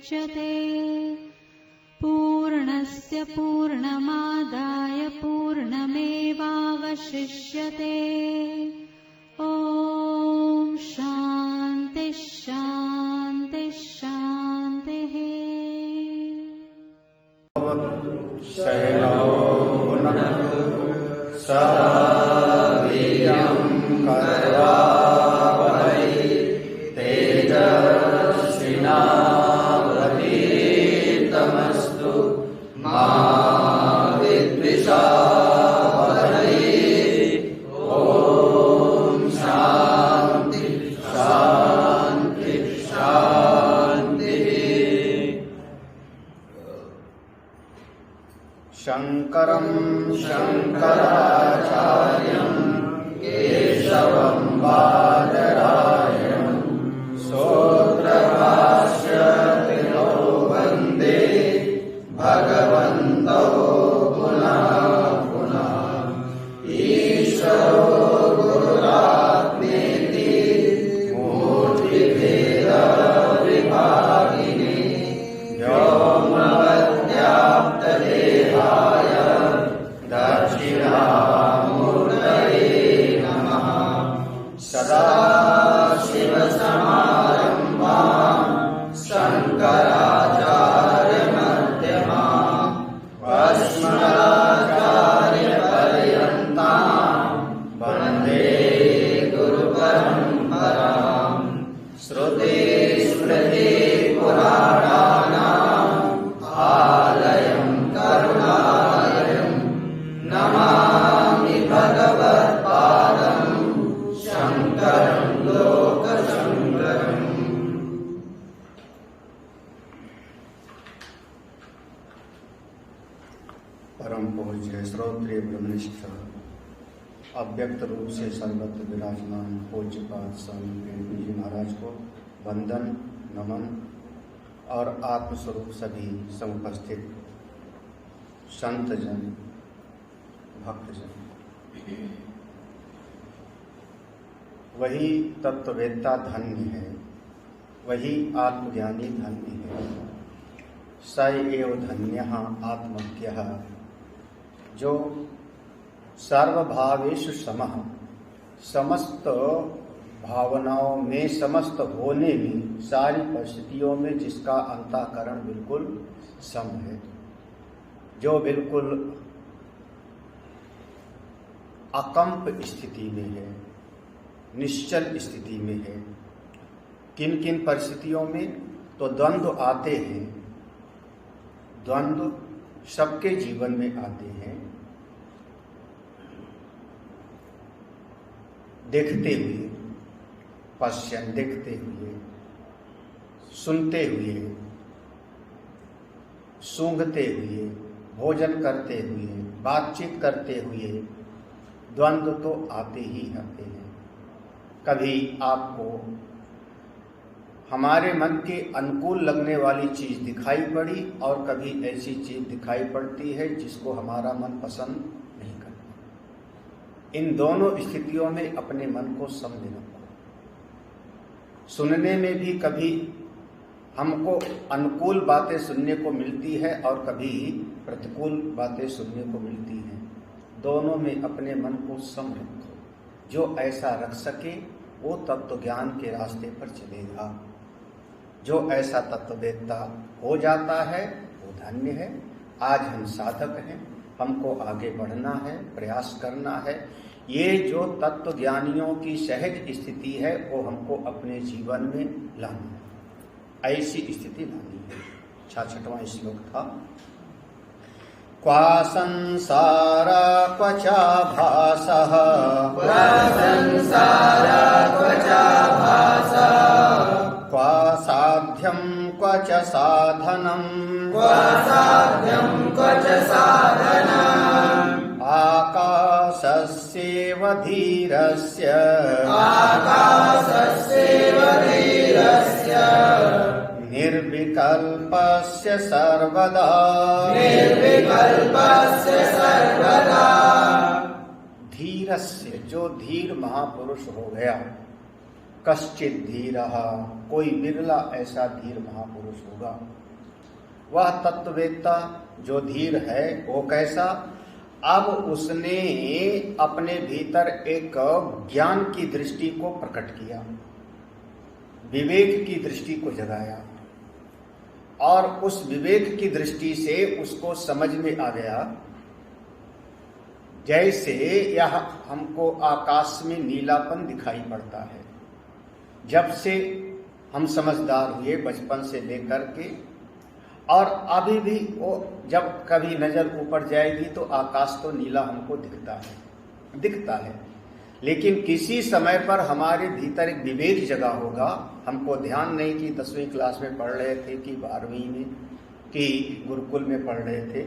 मुच्यते। पूर्णस्य पूर्णमादाय पूर्णमेवावशिष्यते। ॐ शान्ति शान्ति शान्तिः। शैलो भुनक्तु सदा वीर्यं करवावहै तेजस्विनावधीतमस्तु मा विद्विषावहै। ॐ शान्ति शान्ति शान्तिः। शङ्करं शङ्कराचार्यं केशवं बादरायणं सूत्रभाष्यकृतौ वन्दे भगवन्तौ पुनः पुनः। ईश्वरो गुरुरात्मेति मूर्तिभेदविभागिने व्योमवद्व्याप्तदेहाय दक्षिणामूर्तये नमः। सदाशिवसमारम्भां शङ्कराचार्यमध्यमां अस्मदाचार्यपर्यन्तां वन्दे गुरुपरम्परां। श्रुतिस्मृतिपुराणानाम् आलयं करुणालयं नमामि भगवत्पादं शङ्करं लोकशङ्करम्। परम पूज्य श्रोत्रिय ब्रह्मनिष्ठ अव्यक्त रूप से सर्वत्र विराजमान पूज्यपाद स्वामी प्रेमजी जी महाराज को वंदन नमन और आत्मस्वरूप सभी समुपस्थित संतजन भक्तजन। वही तत्ववेत्ता धन्य है, वही आत्मज्ञानी धन्य है। स एव धन्यः आत्मज्ञः, जो सर्वभावेषु समः, समस्त भावनाओं में, समस्त होने में, सारी परिस्थितियों में जिसका अंतःकरण बिल्कुल सम है, जो बिल्कुल अकंप स्थिति में है, निश्चल स्थिति में है। किन किन परिस्थितियों में तो द्वंद्व आते हैं, द्वंद्व सबके जीवन में आते हैं। देखते हुए, पश्यन देखते हुए, सुनते हुए, सूंघते हुए, भोजन करते हुए, बातचीत करते हुए द्वंद्व तो आते ही आते हैं। कभी आपको हमारे मन के अनुकूल लगने वाली चीज दिखाई पड़ी और कभी ऐसी चीज दिखाई पड़ती है जिसको हमारा मन पसंद नहीं करता। इन दोनों स्थितियों में अपने मन को समझ रखो। सुनने में भी कभी हमको अनुकूल बातें सुनने को मिलती है और कभी प्रतिकूल बातें सुनने को मिलती हैं। दोनों में अपने मन को सम रखो। जो ऐसा रख सके वो तत्व ज्ञान के रास्ते पर चलेगा। जो ऐसा तत्ववेत्ता हो जाता है वो धन्य है। आज हम साधक हैं, हमको आगे बढ़ना है, प्रयास करना है। ये जो तत्व ज्ञानियों की सहज स्थिति है वो हमको अपने जीवन में लाना है, ऐसी स्थिति लानी है। 66वां श्लोक था। क्वा संसार क्वचा भासः, क्वा संसार क्वचा भासः, क्वा साध्यं क्वच साधनम्, क्वा साध्यं क्वच साधनम्, आकाशस्येव धीरस्य, आकाशस्येव धीरस्य, निर्विकल्पस्य सर्वदा, निर्विकल्पस्य सर्वदा। धीरस्य, जो धीर महापुरुष हो गया, कश्चित धीरः, कोई बिरला ऐसा धीर महापुरुष होगा। वह तत्ववेत्ता जो धीर है वो कैसा? अब उसने अपने भीतर एक ज्ञान की दृष्टि को प्रकट किया, विवेक की दृष्टि को जगाया, और उस विवेक की दृष्टि से उसको समझ में आ गया जैसे यह हमको आकाश में नीलापन दिखाई पड़ता है। जब से हम समझदार हुए बचपन से लेकर के, और अभी भी वो जब कभी नजर ऊपर जाएगी तो आकाश तो नीला हमको दिखता है, लेकिन किसी समय पर हमारे भीतर एक विवेक जगा होगा। हमको ध्यान नहीं कि 10वीं क्लास में पढ़ रहे थे कि 12वीं में कि गुरुकुल में पढ़ रहे थे,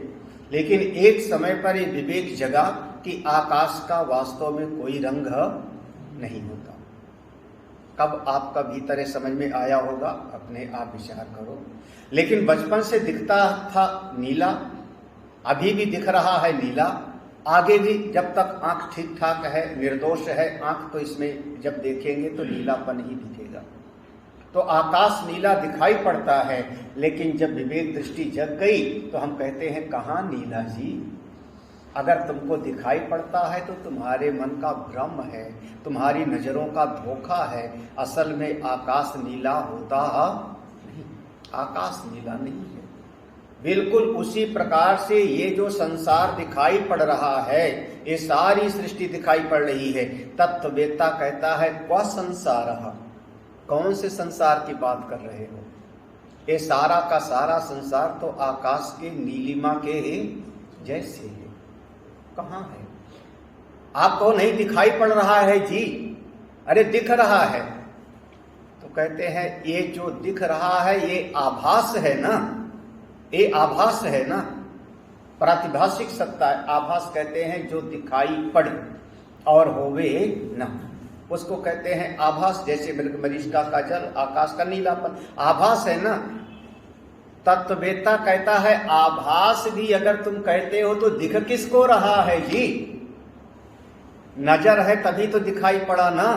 लेकिन एक समय पर ये विवेक जगा कि आकाश का वास्तव में कोई रंग नहीं होता। कब आपका भीतर ये समझ में आया होगा, अपने आप विचार करो। लेकिन बचपन से दिखता था नीला, अभी भी दिख रहा है नीला, आगे भी जब तक आंख ठीक ठाक है, निर्दोष है आंख, तो इसमें जब देखेंगे तो नीलापन ही दिखेगा। तो आकाश नीला दिखाई पड़ता है, लेकिन जब विवेक दृष्टि जग गई तो हम कहते हैं कहाँ नीला जी? अगर तुमको दिखाई पड़ता है तो तुम्हारे मन का भ्रम है, तुम्हारी नजरों का धोखा है। असल में आकाश नीला होता नहीं, आकाश नीला नहीं है। बिल्कुल उसी प्रकार से ये जो संसार दिखाई पड़ रहा है, ये सारी सृष्टि दिखाई पड़ रही है। तत्ववेत्ता कहता है क्वा संसारः, कौन से संसार की बात कर रहे हो? ये सारा का सारा संसार तो आकाश के नीलिमा के जैसे है। कहाँ है? आपको नहीं दिखाई पड़ रहा है जी? अरे दिख रहा है। तो कहते हैं ये जो दिख रहा है ये आभास है ना, ये आभास है ना, प्रातिभाषिक सत्ता है। आभास कहते हैं जो दिखाई पड़े और होवे ना, उसको कहते हैं आभास। जैसे मरीचिका का जल, आकाश का नीलापन, आभास है ना। तत्ववेत्ता कहता है आभास भी अगर तुम कहते हो तो दिख किसको रहा है जी? नजर है तभी तो दिखाई पड़ा ना,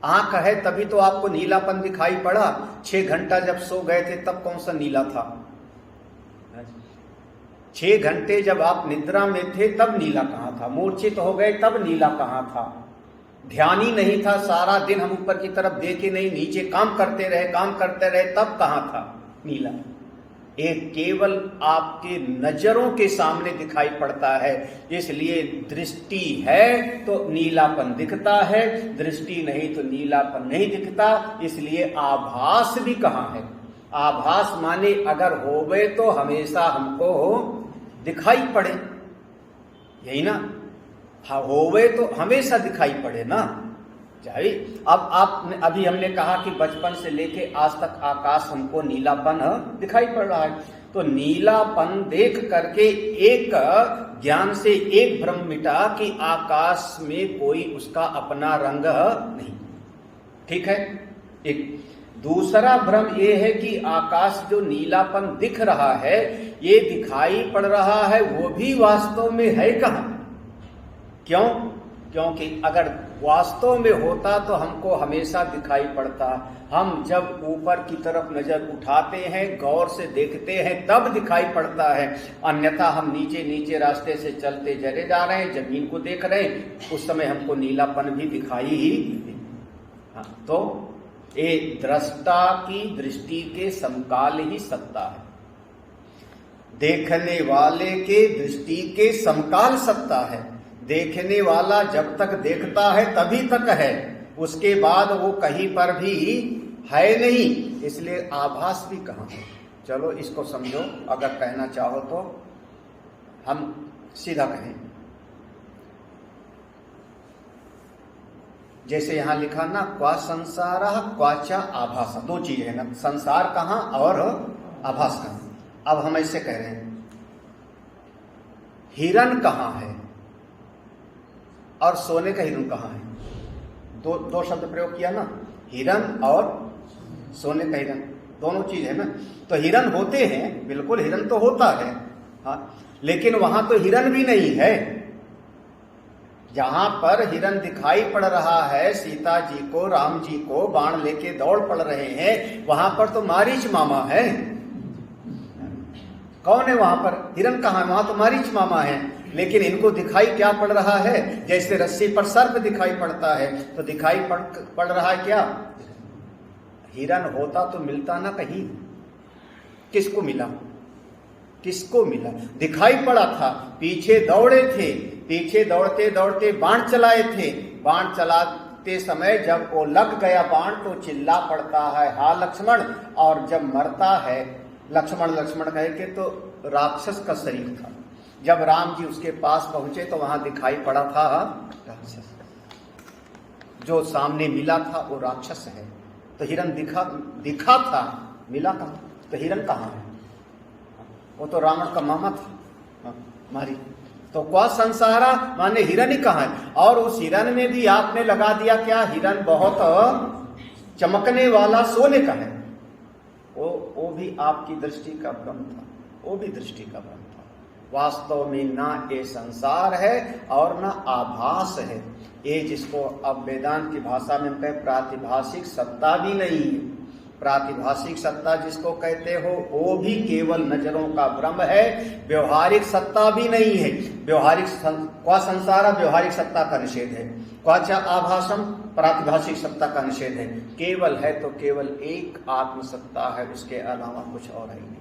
आंख है तभी तो आपको नीलापन दिखाई पड़ा। 6 घंटा जब सो गए थे तब कौन सा नीला था? 6 घंटे जब आप निद्रा में थे तब नीला कहाँ था? मूर्छित हो गए तब नीला कहाँ था? ध्यान ही नहीं था, सारा दिन हम ऊपर की तरफ देखे नहीं, नीचे काम करते रहे, तब कहाँ था नीला? एक केवल आपके नजरों के सामने दिखाई पड़ता है। इसलिए दृष्टि है तो नीलापन दिखता है, दृष्टि नहीं तो नीलापन नहीं दिखता। इसलिए आभास भी कहाँ है? आभास माने अगर होवे तो हमेशा हमको दिखाई पड़े, यही ना? हाँ, होवे तो हमेशा दिखाई पड़े ना। चाहे अब आप अभी हमने कहा कि बचपन से लेके आज तक आकाश हमको नीलापन दिखाई पड़ रहा है, तो नीलापन देख करके एक ज्ञान से एक भ्रम मिटा कि आकाश में कोई उसका अपना रंग नहीं। ठीक है। एक दूसरा भ्रम ये है कि आकाश जो नीलापन दिख रहा है, ये दिखाई पड़ रहा है, वो भी वास्तव में है कहाँ? क्यों? क्योंकि अगर वास्तव में होता तो हमको हमेशा दिखाई पड़ता। हम जब ऊपर की तरफ नजर उठाते हैं, गौर से देखते हैं, तब दिखाई पड़ता है। अन्यथा हम नीचे नीचे रास्ते से चलते चले जा रहे हैं, जमीन को देख रहे हैं, उस समय हमको नीलापन भी दिखाई ही। हाँ, तो ये दृष्टा की दृष्टि के समकाल ही सत्ता है, देखने वाले के दृष्टि के समकाल सत्ता है। देखने वाला जब तक देखता है तभी तक है, उसके बाद वो कहीं पर भी है नहीं। इसलिए आभास भी कहाँ है? चलो इसको समझो, अगर कहना चाहो तो हम सीधा कहें। जैसे यहां लिखा ना, क्वा संसारः क्वाचा आभास, दो चीज है ना, संसार कहाँ और आभास कहाँ। अब हम ऐसे कह रहे हैं हिरण कहाँ है और सोने का हिरण कहाँ है? दो शब्द प्रयोग किया ना, हिरण और सोने का हिरण, दोनों चीज है ना। तो हिरण होते हैं, बिल्कुल हिरण तो होता है, हाँ, लेकिन वहां तो हिरण भी नहीं है। जहां पर हिरण दिखाई पड़ रहा है, सीता जी को, राम जी को बाण लेके दौड़ पड़ रहे हैं, वहां पर तो मारीच मामा है। कौन है वहां पर? हिरण कहां है? वहां तो मारीच मामा है। लेकिन इनको दिखाई क्या पड़ रहा है? जैसे रस्सी पर सर्प दिखाई पड़ता है, तो दिखाई पड़ रहा है क्या? हिरण होता तो मिलता ना कहीं। किसको मिला? किसको मिला? दिखाई पड़ा था, पीछे दौड़े थे, पीछे दौड़ते दौड़ते बाण चलाए थे। बाण चलाते समय जब वो लग गया बाण तो चिल्ला पड़ता है, हा लक्ष्मण। और जब मरता है लक्ष्मण लक्ष्मण कह के, तो राक्षस का शरीर था। जब राम जी उसके पास पहुंचे तो वहां दिखाई पड़ा था राक्षस। जो सामने मिला था वो राक्षस है। तो हिरण दिखा था, मिला कहां? तो हिरण कहां है? वो तो रावण का मामा था, मारी। तो क्या संसारा माने हिरण ही कहां है? और उस हिरण में भी आपने लगा दिया क्या? हिरण बहुत चमकने वाला सोने का है। वो भी आपकी दृष्टि का भ्रम था, वो भी दृष्टि का भ्रम था। वास्तव में ना ये संसार है और ना आभास है। ये जिसको अब वेदांत की भाषा में कहे प्रातिभाषिक सत्ता भी नहीं है। प्रातिभाषिक सत्ता जिसको कहते हो वो भी केवल नजरों का भ्रम है, व्यवहारिक सत्ता भी नहीं है। क्वा संसारा व्यवहारिक सत्ता का निषेध है, क्वाचा आभासम प्रातिभाषिक सत्ता का निषेध है। केवल है तो केवल एक आत्म सत्ता है, उसके अलावा कुछ और है नहीं।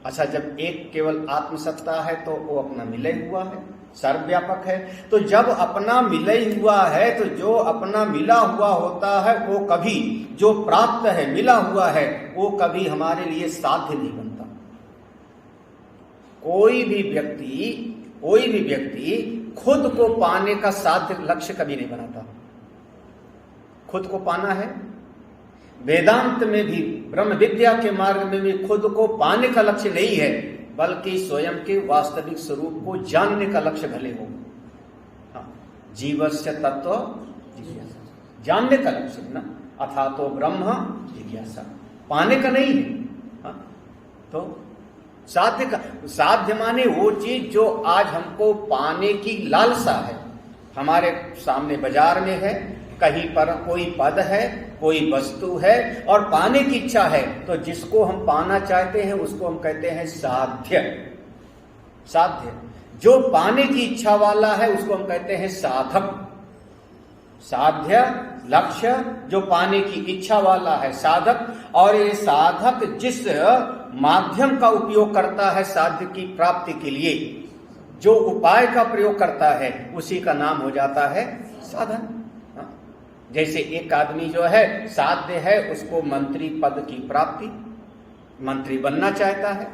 अच्छा, जब एक केवल आत्म सत्ता है तो वो अपना मिले हुआ है, सर्वव्यापक है। तो जब अपना मिले हुआ है तो जो अपना मिला हुआ होता है वो कभी, जो प्राप्त है मिला हुआ है वो कभी हमारे लिए साध्य नहीं बनता। कोई भी व्यक्ति खुद को पाने का साध्य लक्ष्य कभी नहीं बनाता। खुद को पाना है, वेदांत में भी ब्रह्म विद्या के मार्ग में भी खुद को पाने का लक्ष्य नहीं है, बल्कि स्वयं के वास्तविक स्वरूप को जानने का लक्ष्य भले हो। हाँ, जीवस्य तत्व जिज्ञासा, जानने का लक्ष्य ना, अथा तो ब्रह्म जिज्ञासा, पाने का नहीं है। हाँ, तो साध्य माने वो चीज जो आज हमको पाने की लालसा है। हमारे सामने बाजार में है, कहीं पर कोई पद है, कोई वस्तु है और पाने की इच्छा है, तो जिसको हम पाना चाहते हैं उसको हम कहते हैं साध्य। साध्य जो पाने की इच्छा वाला है उसको हम कहते हैं साधक। साध्य लक्ष्य जो पाने की इच्छा वाला है साधक। और ये साधक जिस माध्यम का उपयोग करता है साध्य की प्राप्ति के लिए, जो उपाय का प्रयोग करता है, उसी का नाम हो जाता है साधन। जैसे एक आदमी जो है साध्य है, उसको मंत्री पद की प्राप्ति, मंत्री बनना चाहता है।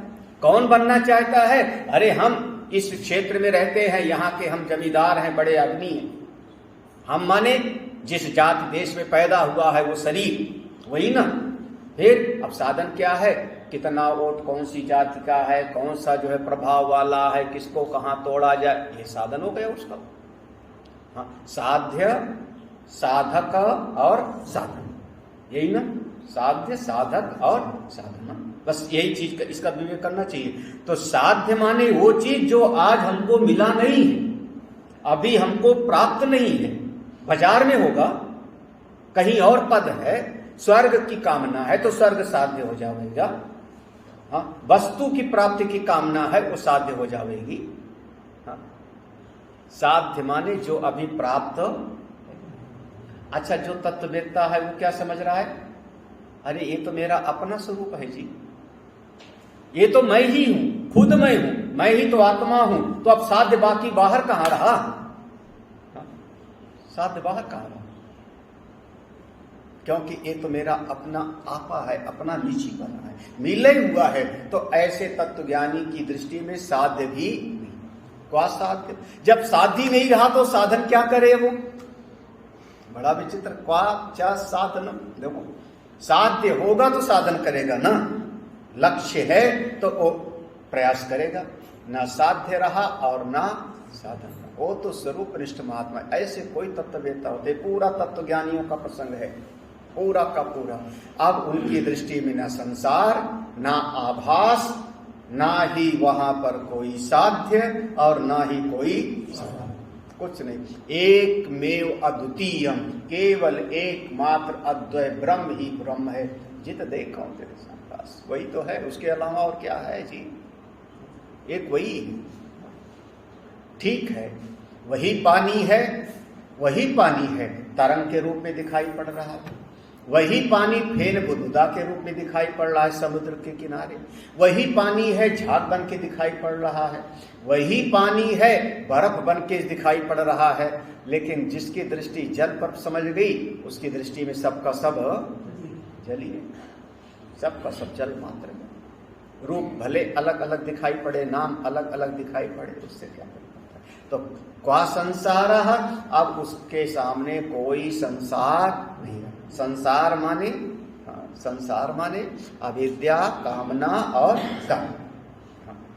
कौन बनना चाहता है? अरे हम इस क्षेत्र में रहते हैं, यहाँ के हम जमींदार हैं, बड़े आदमी हैं। हम माने जिस जाति देश में पैदा हुआ है वो शरीर, वही ना। फिर अब साधन क्या है? कितना वोट कौन सी जाति का है, कौन सा जो है प्रभाव वाला है, किसको कहाँ तोड़ा जाए, ये साधन हो गया उसका। हाँ, साध्य साधक और साधन, यही ना, साध्य साधक और साधना। बस यही चीज का इसका विवेक करना चाहिए। तो साध्य माने वो चीज जो आज हमको मिला नहीं है, अभी हमको प्राप्त नहीं है, बाजार में होगा, कहीं और पद है, स्वर्ग की कामना है तो स्वर्ग साध्य हो जाएगा। हाँ, वस्तु की प्राप्ति की कामना है वो साध्य हो जाएगी। हाँ, साध्य माने जो अभी प्राप्त। अच्छा, जो तत्ववेत्ता है वो क्या समझ रहा है? अरे ये तो मेरा अपना स्वरूप है जी, ये तो मैं ही हूं, खुद मैं हूं, मैं ही तो आत्मा हूं। तो अब साध्य बाकी बाहर कहां रहा? साध्य बाहर कहां रहा? क्योंकि ये तो मेरा अपना आपा है, अपना निजी बना है, मिले हुआ है। तो ऐसे तत्वज्ञानी की दृष्टि में साध्य भी क्या साध्य? जब साध्य नहीं रहा तो साधन क्या करे वो? बड़ा विचित्र। क्या साधन? देखो, साध्य होगा तो साधन करेगा ना, लक्ष्य है तो वो प्रयास करेगा। ना साध्य रहा और ना साधन, वो तो स्वरूप निष्ठ महात्मा। ऐसे कोई तत्ववेत्ता होते, पूरा तत्वज्ञानियों का प्रसंग है, पूरा का पूरा। अब उनकी दृष्टि में ना संसार, ना आभास, ना ही वहां पर कोई साध्य और ना ही कोई साधन। कुछ नहीं। एकमेव अद्वितीयम, केवल एकमात्र अद्वय ब्रह्म ही ब्रह्म है। जित देखो तेरे पास वही तो है, उसके अलावा और क्या है जी? एक वही है। ठीक है, वही पानी है, वही पानी है, तरंग के रूप में दिखाई पड़ रहा है। वही पानी फेन बुदबुदा के रूप में दिखाई पड़ रहा है समुद्र के किनारे। वही पानी है झाग बन के दिखाई पड़ रहा है। वही पानी है बर्फ बन के दिखाई पड़ रहा है। लेकिन जिसकी दृष्टि जल पर समझ गई, उसकी दृष्टि में सबका सब जल ही है, सबका सब जल मात्र है। रूप भले अलग अलग दिखाई पड़े, नाम अलग अलग दिखाई पड़े, उससे क्या पड़ता है? तो क्या संसार है? अब उसके सामने कोई संसार नहीं है। संसार माने, संसार माने अविद्या, कामना और कर्म।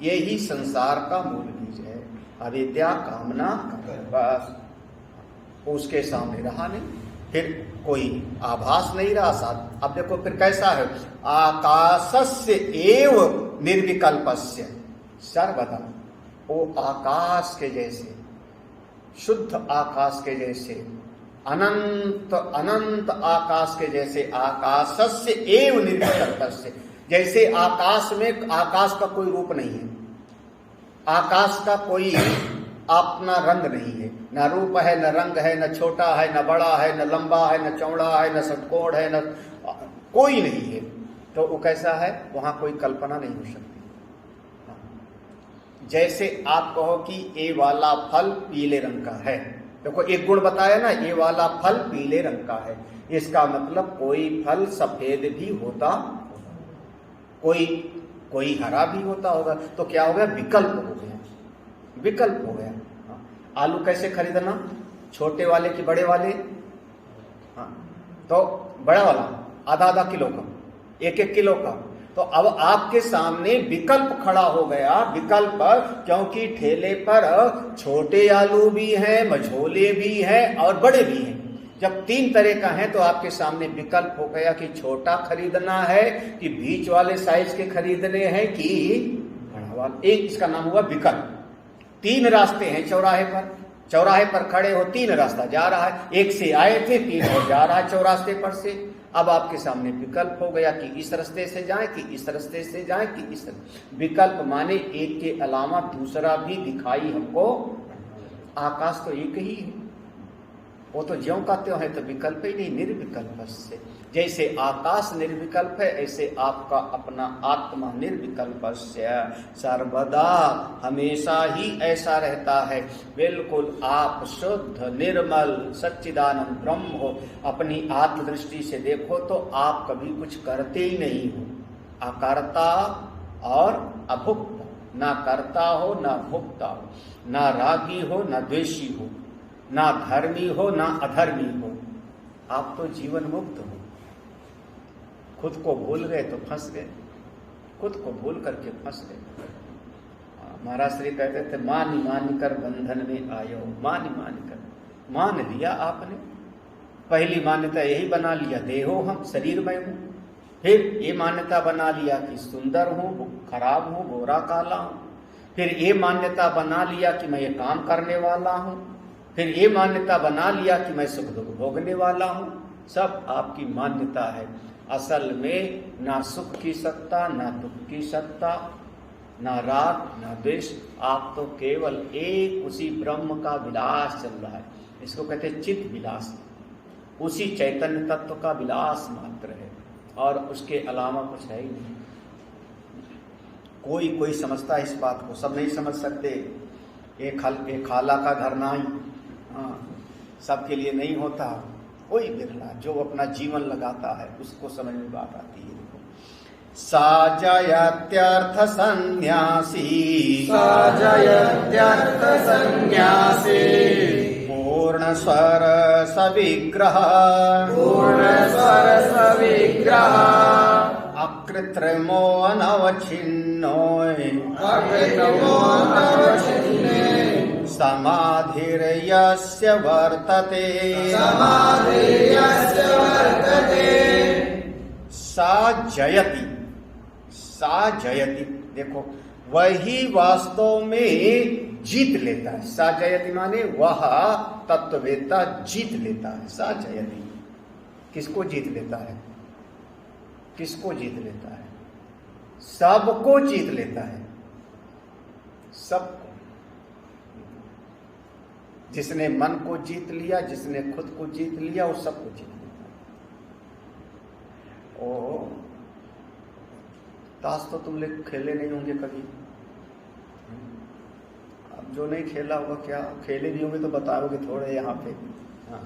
यही संसार का मूल बीज है, अविद्या, कामना, बस। उसके सामने रहा नहीं, फिर कोई आभास नहीं रहा साथ। अब देखो फिर कैसा है? आकाशस्य एव निर्विकल्पस्य सर्वदा। वो आकाश के जैसे, शुद्ध आकाश के जैसे, अनंत अनंत आकाश के जैसे, आकाशस्य एव निर्विकल्पस्य। जैसे आकाश में, आकाश का कोई रूप नहीं है, आकाश का कोई अपना रंग नहीं है, न रूप है, न रंग है, न छोटा है, न बड़ा है, न लंबा है, न चौड़ा है, न षटकोण है, न कोई नहीं है। तो वो कैसा है? वहां कोई कल्पना नहीं हो सकती। जैसे आप कहो कि ये वाला फल पीले रंग का है, देखो एक गुण बताया ना, ये वाला फल पीले रंग का है, इसका मतलब कोई फल सफेद भी होता, कोई हरा भी होता होगा। तो क्या हो गया? विकल्प हो गया, विकल्प हो गया। आलू कैसे खरीदना? छोटे वाले कि बड़े वाले? हाँ, तो बड़ा वाला आधा आधा किलो का, एक एक किलो का। तो अब आपके सामने विकल्प खड़ा हो गया, विकल्प, क्योंकि ठेले पर छोटे आलू भी हैं, मझोले भी हैं और बड़े भी हैं। जब तीन तरह का है तो आपके सामने विकल्प हो गया कि छोटा खरीदना है कि बीच वाले साइज के खरीदने हैं कि बड़ा वाला। एक इसका नाम हुआ विकल्प। तीन रास्ते हैं चौराहे पर खड़े हो, तीन रास्ता जा रहा है, एक से आए थे, तीन और जा रहा है चौरास्ते पर से। अब आपके सामने विकल्प हो गया कि इस रास्ते से जाएं कि इस रास्ते से जाएं कि इस। विकल्प माने एक के अलावा दूसरा भी दिखाई हमको। आकाश तो एक ही है, वो तो ज्यों का त्यों है, तो विकल्प ही नहीं, निर्विकल्प से। जैसे आकाश निर्विकल्प है, ऐसे आपका अपना आत्मा निर्विकल्प से सर्वदा हमेशा ही ऐसा रहता है। बिल्कुल आप शुद्ध निर्मल सच्चिदानंद ब्रह्म हो। अपनी आत्मदृष्टि से देखो तो आप कभी कुछ करते ही नहीं हो। अकर्ता और अभुक्त, ना करता हो ना भुगता हो, ना रागी हो ना द्वेषी हो, ना धर्मी हो ना अधर्मी हो। आप तो जीवन मुक्त हो। खुद को भूल गए तो फंस गए, खुद को भूल करके फंस गए। महाराज श्री कहते थे, मान मान कर बंधन में आयो। मान मान कर, मान लिया आपने। पहली मान्यता यही बना लिया, देहो हम, शरीर में हूं। फिर ये मान्यता बना लिया कि सुंदर हूं, खराब हूं, गोरा काला हूं। फिर ये मान्यता बना लिया कि मैं ये काम करने वाला हूं। फिर ये मान्यता बना लिया कि मैं सुख दुख भोगने वाला हूं। सब आपकी मान्यता है। असल में ना सुख की सत्ता, ना दुख की सत्ता, ना राग ना द्वेष। आप तो केवल एक उसी ब्रह्म का विलास चल रहा है। इसको कहते हैं चित्त विलास। उसी चैतन्य तत्व का विलास मात्र है और उसके अलावा कुछ है ही नहीं। कोई समझता है इस बात को, सब नहीं समझ सकते। एक खाला का घर ना ही, सबके लिए नहीं होता। कोई बिरला जो अपना जीवन लगाता है उसको समझ में बात आती है। देखो, साजयत्यर्थ संन्यासी, साजयत्यर्थ संन्यासी, पूर्ण स्वर सविग्रह, पूर्ण स्वर सविग्रह, अकृत्रिमो अनवच्छिन्नो, अकृत्रिमो अनवच्छिन्ने, समाधिर्यस्य वर्तते, समाधिर्यस्य वर्तते, सा जयति। सा जयति, देखो वही वास्तव में जीत लेता है। सा जयति माने वह तत्ववेत्ता जीत लेता है। सा जयति किसको जीत लेता है? किसको जीत लेता है? सबको जीत लेता है, सबको। जिसने मन को जीत लिया, जिसने खुद को जीत लिया, वो सबको जीत लेता है। ओ ताश तो तुम लोग खेले नहीं होंगे कभी। अब जो नहीं खेला होगा, क्या खेले भी होंगे तो बताओगे थोड़े यहाँ पे। हाँ,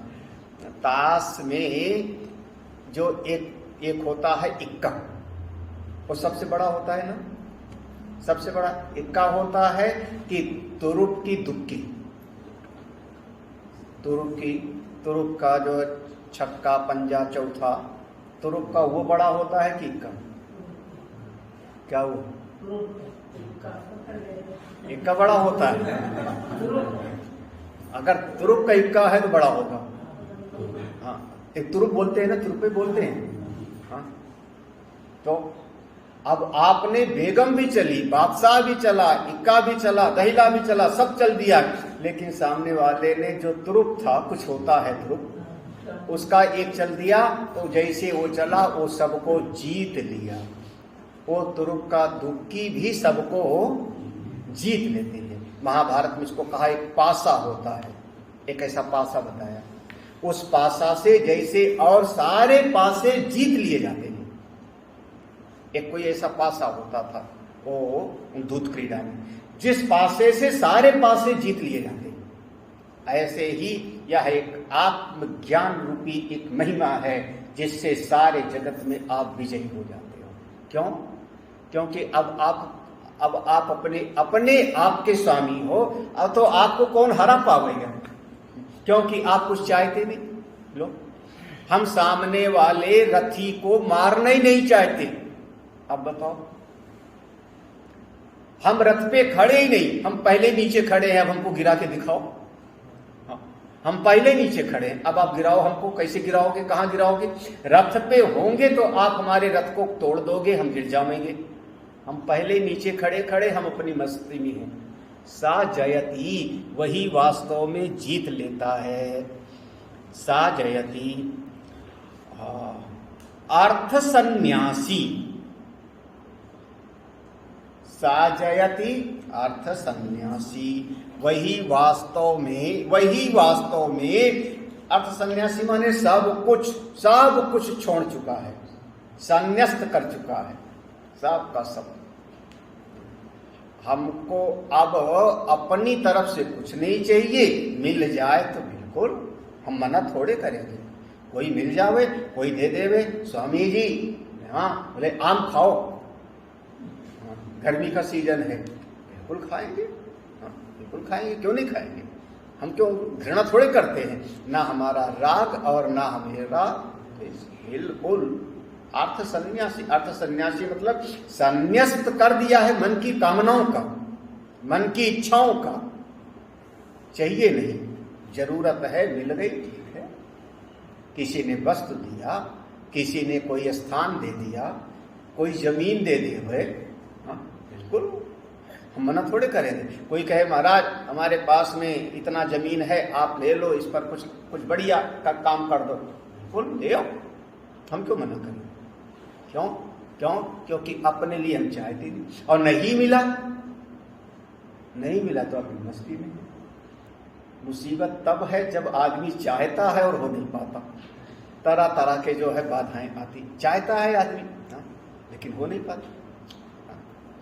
ताश में जो एक होता है इक्का, वो सबसे बड़ा होता है ना। सबसे बड़ा इक्का होता है कि तुरुप की दुक्की, तुरुप का जो छक्का पंजा चौथा, तुरुप का वो बड़ा होता है कि इक्का? क्या वो इक्का बड़ा होता है? अगर तुरुप का इक्का है तो बड़ा होगा। हाँ, एक तुरुप बोलते हैं ना, तुरुपे बोलते हैं। हाँ, तो अब आपने बेगम भी चली, बादशाह भी चला, इक्का भी चला, दहिला भी चला, सब चल दिया, लेकिन सामने वाले ने जो तुरुप था, कुछ होता है तुरुप, उसका एक चल दिया, तो जैसे वो चला वो सबको जीत लिया। वो तुरुप का दुक्की भी सबको जीत लेते हैं। महाभारत में इसको कहा एक पासा होता है, एक ऐसा पासा बताया। उस पासा से जैसे और सारे पासे जीत लिए जाते हैं। एक कोई ऐसा पासा होता था वो दूत क्रीड़ा में, जिस पासे से सारे पासे जीत लिए जाते हैं। ऐसे ही यह एक आत्मज्ञान रूपी एक महिमा है, जिससे सारे जगत में आप विजयी हो जाते हो। क्यों? क्योंकि अब आप अपने आप के स्वामी हो। अब तो आपको कौन हरा पावेगा, क्योंकि आप कुछ चाहते नहीं। लो, हम सामने वाले रथी को मारना ही नहीं चाहते। अब बताओ, हम रथ पे खड़े ही नहीं, हम पहले नीचे खड़े हैं। अब हमको गिरा के दिखाओ। हम पहले नीचे खड़े हैं, अब आप गिराओ हमको। कैसे गिराओगे? कहां गिराओगे? रथ पे होंगे तो आप हमारे रथ को तोड़ दोगे, हम गिर जाएंगे। हम पहले नीचे खड़े हम अपनी मस्ती में हैं। सा जयति, वही वास्तव में जीत लेता है। सा जयति अर्थ सन्यासी, सा जयति अर्थ सन्यासी, वही वास्तव में अर्थ सन्यासी माने सब कुछ छोड़ चुका है, संन्यास्त कर चुका है, सब का सब। हमको अब अपनी तरफ से कुछ नहीं चाहिए, मिल जाए तो बिल्कुल, हम मना थोड़े करेंगे। कोई मिल जावे, कोई दे देवे, स्वामी जी हाँ बोले आम खाओ, गर्मी का सीजन है, बिल्कुल खाएंगे। हाँ, बिल्कुल खाएंगे, क्यों नहीं खाएंगे? हम क्यों घृणा थोड़े करते हैं? ना हमारा राग और ना हमेरा, बिल्कुल। अर्थ सन्यासी मतलब संन्यास्त कर दिया है मन की कामनाओं का, मन की इच्छाओं का। चाहिए नहीं, जरूरत है, मिल गई, ठीक है। किसी ने वस्तु दिया, किसी ने कोई स्थान दे दिया, कोई जमीन दे दी हुए, हाँ बिल्कुल, हम मना थोड़े करेंगे। कोई कहे महाराज हमारे पास में इतना जमीन है, आप ले लो, इस पर कुछ बढ़िया का काम कर दो, बिल्कुल ले आओ, हम क्यों मना करें? क्यों? क्योंकि अपने लिए हम चाहते नहीं, और नहीं मिला तो अपनी मस्ती में। मुसीबत तब है जब आदमी चाहता है और हो नहीं पाता। तरह तरह के जो है बाधाएं आती, चाहता है आदमी हाँ, लेकिन हो नहीं पाता।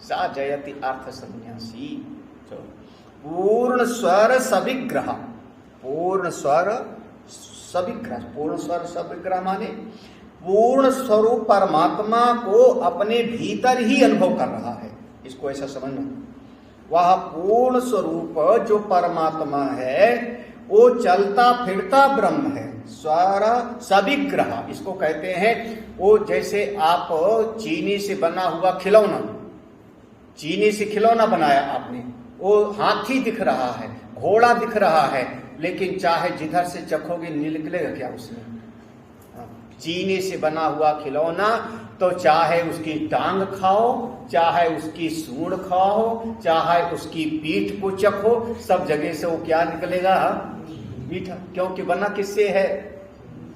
सा जयति अर्थ सन्यासी, पूर्ण स्वर सविग्रह, पूर्ण स्वर सविग्रह माने पूर्ण स्वरूप परमात्मा को अपने भीतर ही अनुभव कर रहा है। इसको ऐसा समझना, वह पूर्ण स्वरूप जो परमात्मा है वो चलता फिरता ब्रह्म है। स्वर सविग्रह इसको कहते हैं। वो जैसे आप चीनी से बना हुआ खिलौना, चीनी से खिलौना बनाया आपने, वो हाथी दिख रहा है, घोड़ा दिख रहा है, लेकिन चाहे जिधर से चखोगे निकलेगा क्या उसमें? चीनी से बना हुआ खिलौना तो चाहे उसकी टांग खाओ, चाहे उसकी सूंड खाओ, चाहे उसकी पीठ को चखो, सब जगह से वो क्या निकलेगा? मीठा। क्योंकि बना किससे है?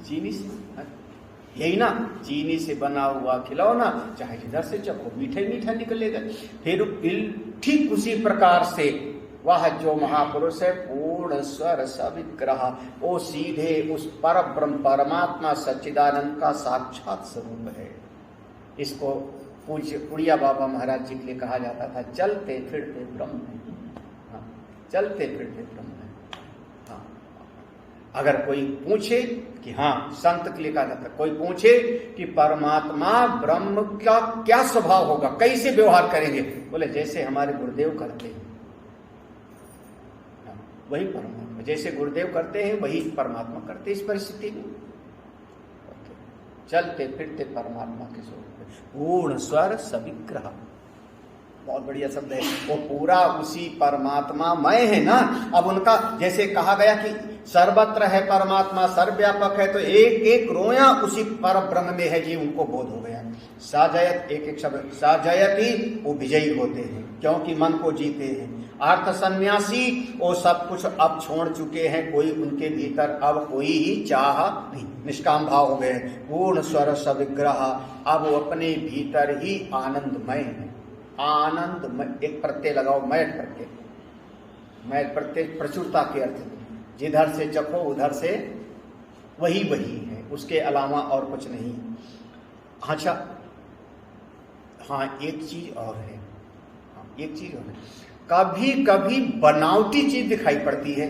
चीनी से। यही ना, चीनी से बना हुआ खिलौना चाहे जिधर से चखो मीठा ही मीठा निकलेगा। फिर ठीक उसी प्रकार से वह जो महापुरुष है पूर्ण स्वर सविग्रह, वो सीधे उस पर ब्रह्म परमात्मा सच्चिदानंद का साक्षात स्वरूप है। इसको पूज्य उड़िया बाबा महाराज जी के लिए कहा जाता था चलते फिरते ब्रह्म है। हाँ, चलते फिरते ब्रह्म है। हाँ, अगर कोई पूछे कि हाँ, संत के लिए कहा जाता है, कोई पूछे कि परमात्मा ब्रह्म का क्या स्वभाव होगा, कैसे व्यवहार करेंगे, बोले जैसे हमारे गुरुदेव करते हैं वही परमात्मा, जैसे गुरुदेव करते हैं वही परमात्मा करते हैं। इस परिस्थिति में चलते फिरते परमात्मा के स्वरूप पूर्ण स्वर सविग्रह, बहुत बढ़िया शब्द है। वो पूरा उसी परमात्मा मय है ना। अब उनका जैसे कहा गया कि सर्वत्र है परमात्मा, सर्वव्यापक है, तो एक एक रोया उसी पर ब्रह्म में है जी, उनको बोध हो गया। साजयत, एक एक शब्द साजयती, वो विजयी होते हैं क्योंकि मन को जीते हैं। अर्थ सन्यासी, वो सब कुछ अब छोड़ चुके हैं, कोई उनके भीतर अब कोई चाह नहीं, निष्काम भाव हो गए। पूर्ण स्वर सविग्रह, अब वो अपने भीतर ही आनंदमय है। आनंदमय, एक प्रत्यय लगाओ, मय प्रत्यय, मय प्रत्यय प्रचुरता के अर्थ में, जिधर से चखो उधर से वही वही है, उसके अलावा और कुछ नहीं। अच्छा, हाँ एक चीज और है, हाँ एक चीज और है, कभी कभी बनावटी चीज दिखाई पड़ती है।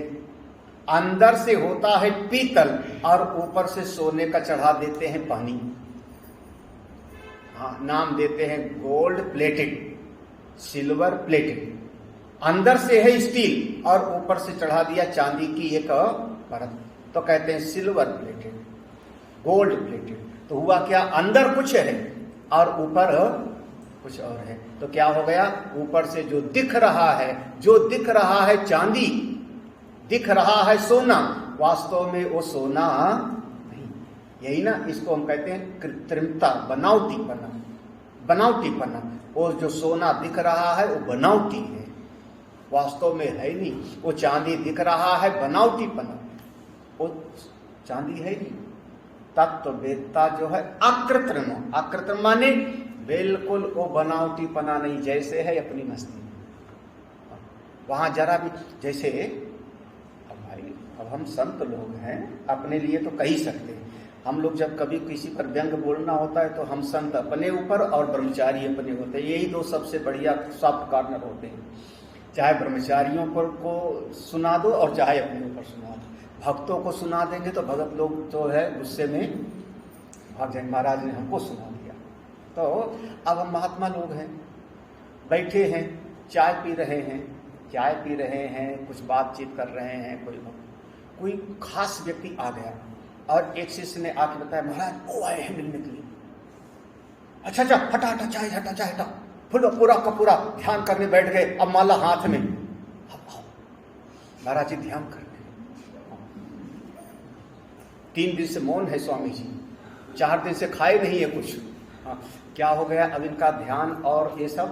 अंदर से होता है पीतल और ऊपर से सोने का चढ़ा देते हैं पानी। हाँ, नाम देते हैं गोल्ड प्लेटेड, सिल्वर प्लेटेड। अंदर से है स्टील और ऊपर से चढ़ा दिया चांदी की एक परत, तो कहते हैं सिल्वर प्लेटेड, गोल्ड प्लेटेड। तो हुआ क्या, अंदर कुछ है और ऊपर कुछ और है। तो क्या हो गया, ऊपर से जो दिख रहा है, जो दिख रहा है चांदी, दिख रहा है सोना, वास्तव में वो सोना नहीं। यही ना, इसको हम कहते हैं कृत्रिमता, बनावटीपना, बनावटीपना। वो जो सोना दिख रहा है वो बनावटी है, वास्तव में है नहीं। वो चांदी दिख रहा है, बनावटीपना, वो चांदी है नहीं। तत्ववेत्ता जो है अकृत्रिम, अकृत्रिम माने बिल्कुल वो बनावटीपना नहीं, जैसे है अपनी मस्ती। वहां जरा भी जैसे, अब भाई अब हम संत लोग हैं, अपने लिए तो कह ही सकते हैं। हम लोग जब कभी किसी पर व्यंग बोलना होता है तो हम संत अपने ऊपर और ब्रह्मचारी अपने होते हैं, यही दो सबसे बढ़िया सॉफ्ट कॉर्नर होते हैं। चाहे ब्रह्मचारियों पर को सुना दो और चाहे अपने ऊपर सुना दो। भक्तों को सुना देंगे तो भगत लोग जो है गुस्से में भाग जाएंगे, महाराज ने हमको सुना दिया। तो अब हम महात्मा लोग हैं, बैठे हैं, चाय पी रहे हैं, चाय पी रहे हैं, कुछ बातचीत कर रहे हैं, कोई खास व्यक्ति आ गया और एक शिष्य ने आके बताया, महाराज वो आए हैं मिलने के लिए। अच्छा अच्छा, हटा हटा चाय, हटा चाय हटा, पूरा का पूरा ध्यान करने बैठ गए। अब माला हाथ में, महाराज जी ध्यान कर रहे, 3 दिन से मौन है स्वामी जी, 4 दिन से खाए नहीं है कुछ। हाँ, क्या हो गया, अब इनका ध्यान और ये सब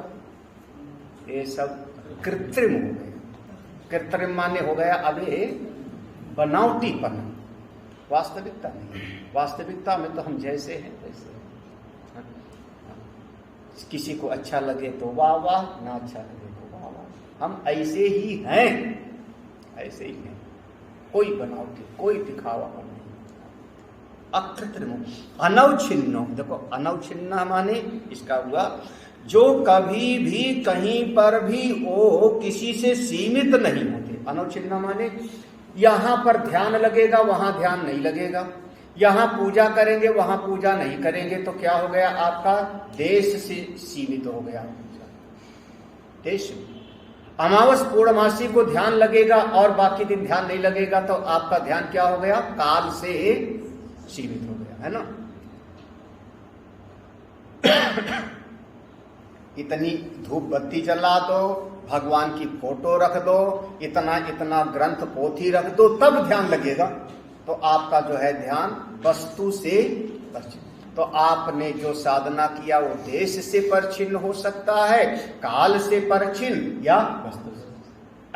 कृत्रिम हो गए। कृत्रिम माने हो गया अब ये बनावटीपन, वास्तविकता नहीं। वास्तविकता में तो हम जैसे हैं वैसे। किसी को अच्छा लगे तो वाह वाह, ना अच्छा लगे तो वाह वाह, हम ऐसे ही हैं, ऐसे ही हैं। कोई बनावटी, कोई दिखावा नहीं, अकृत्रिम, अनवच्छिन्न। देखो अनवच्छिन्न माने इसका हुआ जो कभी भी कहीं पर भी वो किसी से सीमित नहीं होते। अनवच्छिन्न माने यहां पर ध्यान लगेगा वहां ध्यान नहीं लगेगा, यहां पूजा करेंगे वहां पूजा नहीं करेंगे। तो क्या हो गया, आपका देश से सीमित हो गया। देश, अमावस पूर्णमासी को ध्यान लगेगा और बाकी दिन ध्यान नहीं लगेगा, तो आपका ध्यान क्या हो गया, काल से सीमित हो गया, है ना। इतनी धूप बत्ती जला दो, भगवान की फोटो रख दो, इतना इतना ग्रंथ पोथी रख दो, तब ध्यान लगेगा। तो आपका जो है ध्यान वस्तु से तो आपने जो साधना किया वो देश से परछिन्न हो सकता है, काल से परछिन्न या वस्तु से।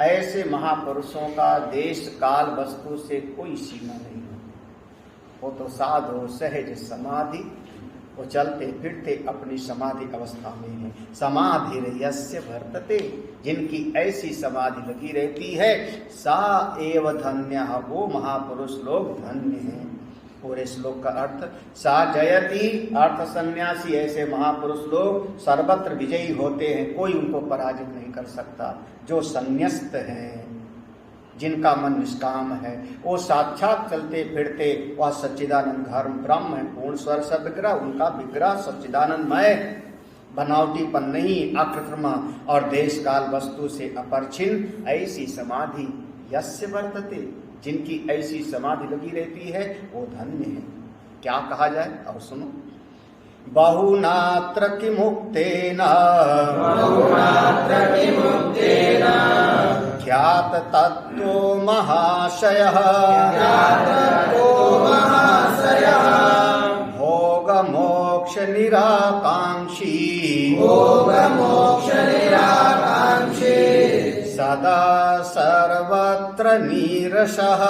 ऐसे महापुरुषों का देश काल वस्तु से कोई सीमा नहीं है। वो तो साधो सहज समाधि, वो चलते फिरते अपनी समाधि अवस्था में है। समाधि यस्य वर्तते, जिनकी ऐसी समाधि लगी रहती है, सा एव धन्य, वो महापुरुष लोग धन्य हैं। पूरे श्लोक का अर्थ, सा जयति अर्थ सन्यासी, ऐसे महापुरुष लोग सर्वत्र विजयी होते हैं, कोई उनको पराजित नहीं कर सकता। जो संन्यस्त हैं, जिनका मन निष्काम है, वो साक्षात चलते फिरते वह सच्चिदानंद धर्म ब्रह्म है, पूर्ण स्वर सब विग्रह, उनका विग्रह सच्चिदानंदमय, बनावटीपन नहीं, अकृत्रिम और देश काल वस्तु से अपरिच्छिन्न। ऐसी समाधि यस्य वर्तते, जिनकी ऐसी समाधि लगी रहती है वो धन्य है। क्या कहा जाए और सुनो, बहुनात्र किमुक्तेन ख्यात तत्त्वो महाशयः भोग मोक्ष निराकांक्षी सदा सर्वत्र नीरसः।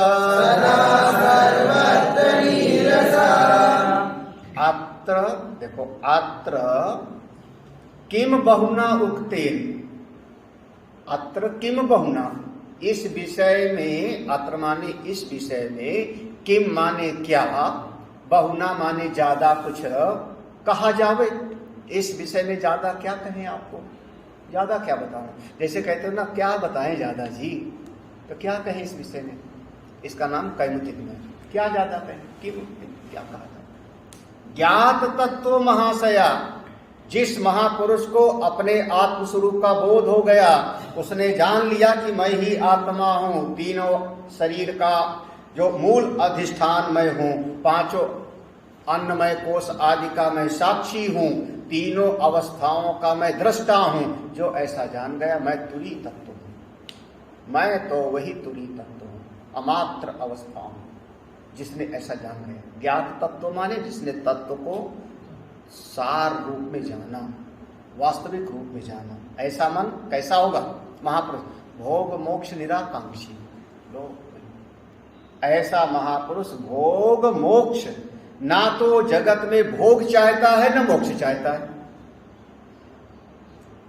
अत्र देखो, अत्र किम बहुना उक्तेन, अत्र किम बहुना, इस विषय में, अत्र माने इस विषय में, किम माने क्या, बहुना माने ज्यादा कुछ कहा जावे। इस विषय में ज्यादा क्या कहें आपको, ज्यादा क्या बताएं। जैसे कहते हो ना, क्या बताएं ज्यादा जी, तो क्या कहें इस विषय में, इसका नाम कैमुतिक में। क्या ज्यादा कहें, किम क्या कहा जाए। ज्ञात तत्व महाशया, जिस महापुरुष को अपने आत्मस्वरूप का बोध हो गया, उसने जान लिया कि मैं ही आत्मा हूं, तीनों शरीर का जो मूल अधिष्ठान मैं हूं, पांचों अन्नमय कोष आदि का मैं साक्षी हूं, तीनों अवस्थाओं का मैं दृष्टा हूं। जो ऐसा जान गया, मैं तुरी तत्व हूं, मैं तो वही तुरी तत्व हूं, अमात्र अवस्था हूं, जिसने ऐसा जान गया। ज्ञात तत्व माने जिसने तत्व को सार रूप में जाना, वास्तविक रूप में जाना। ऐसा मन कैसा होगा, महापुरुष भोग मोक्ष निराकांक्षी। ऐसा महापुरुष भोग मोक्ष, ना तो जगत में भोग चाहता है न मोक्ष चाहता है।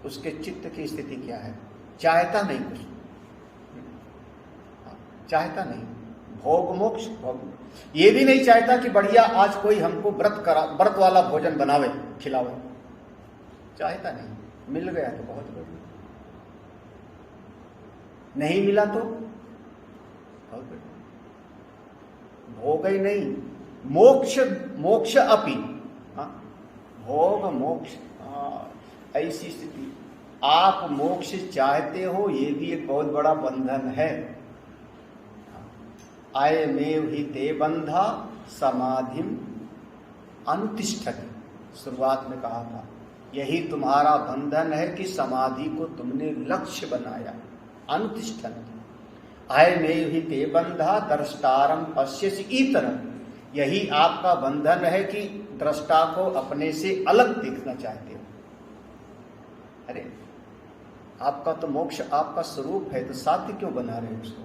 उसके चित्त की स्थिति क्या है, चाहता नहीं कुछ, चाहता नहीं भोग मोक्ष। ये भी नहीं चाहता कि बढ़िया आज कोई हमको व्रत वाला भोजन बनावे खिलावे, चाहता नहीं। मिल गया तो बहुत बढ़िया, नहीं मिला तो बहुत बढ़िया। भोग ही नहीं, मोक्ष, मोक्ष अपि, भोग मोक्ष, ऐसी स्थिति। आप मोक्ष चाहते हो, ये भी एक बहुत बड़ा बंधन है। अयमेव हि ते बंधा समाधिम अनुतिष्ठति, शुरुआत में कहा था, यही तुम्हारा बंधन है कि समाधि को तुमने लक्ष्य बनाया। अनुतिष्ठन्ति, अयमेव हि ते बंधा द्रष्टारम पश्यसि इतरम, यही आपका बंधन है कि दृष्टा को अपने से अलग देखना चाहते हो। अरे आपका तो मोक्ष आपका स्वरूप है, तो साध्य क्यों बना रहे हो उसको।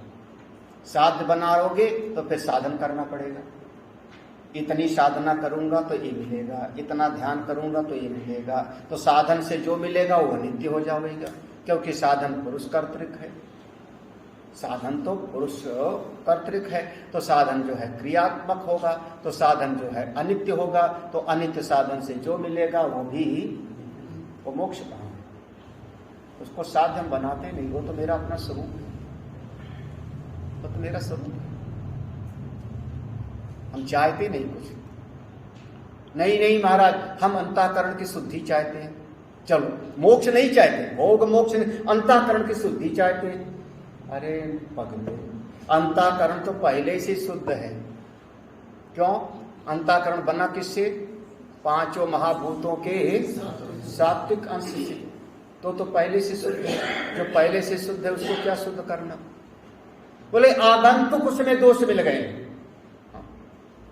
साध्य बनाओगे तो फिर साधन करना पड़ेगा। इतनी साधना करूंगा तो ये मिलेगा, इतना ध्यान करूंगा तो ये मिलेगा। तो साधन से जो मिलेगा वो नित्य हो जाएगा, क्योंकि साधन पुरुष कर्तृक है। साधन तो पुरुष कर्तृक है, तो साधन जो है क्रियात्मक होगा, तो साधन जो है अनित्य होगा। तो अनित्य साधन से जो मिलेगा वो भी वो मोक्ष कहाँ, उसको साधन बनाते नहीं। वो तो मेरा अपना स्वरूप है, वो तो मेरा स्वरूप है। हम चाहते नहीं कुछ, नहीं महाराज, हम अंतःकरण की शुद्धि चाहते हैं। चलो मोक्ष नहीं चाहते, भोग मोक्ष नहीं, अंतःकरण की शुद्धि चाहते हैं। अरे पगले, अंतःकरण तो पहले से शुद्ध है। क्यों? अंतःकरण बना किससे? पांचों महाभूतों के सात्विक अंश से। तो पहले से शुद्ध है। जो पहले से शुद्ध है उसको क्या शुद्ध करना? बोले आगंतुक उसमें दोष मिल गए,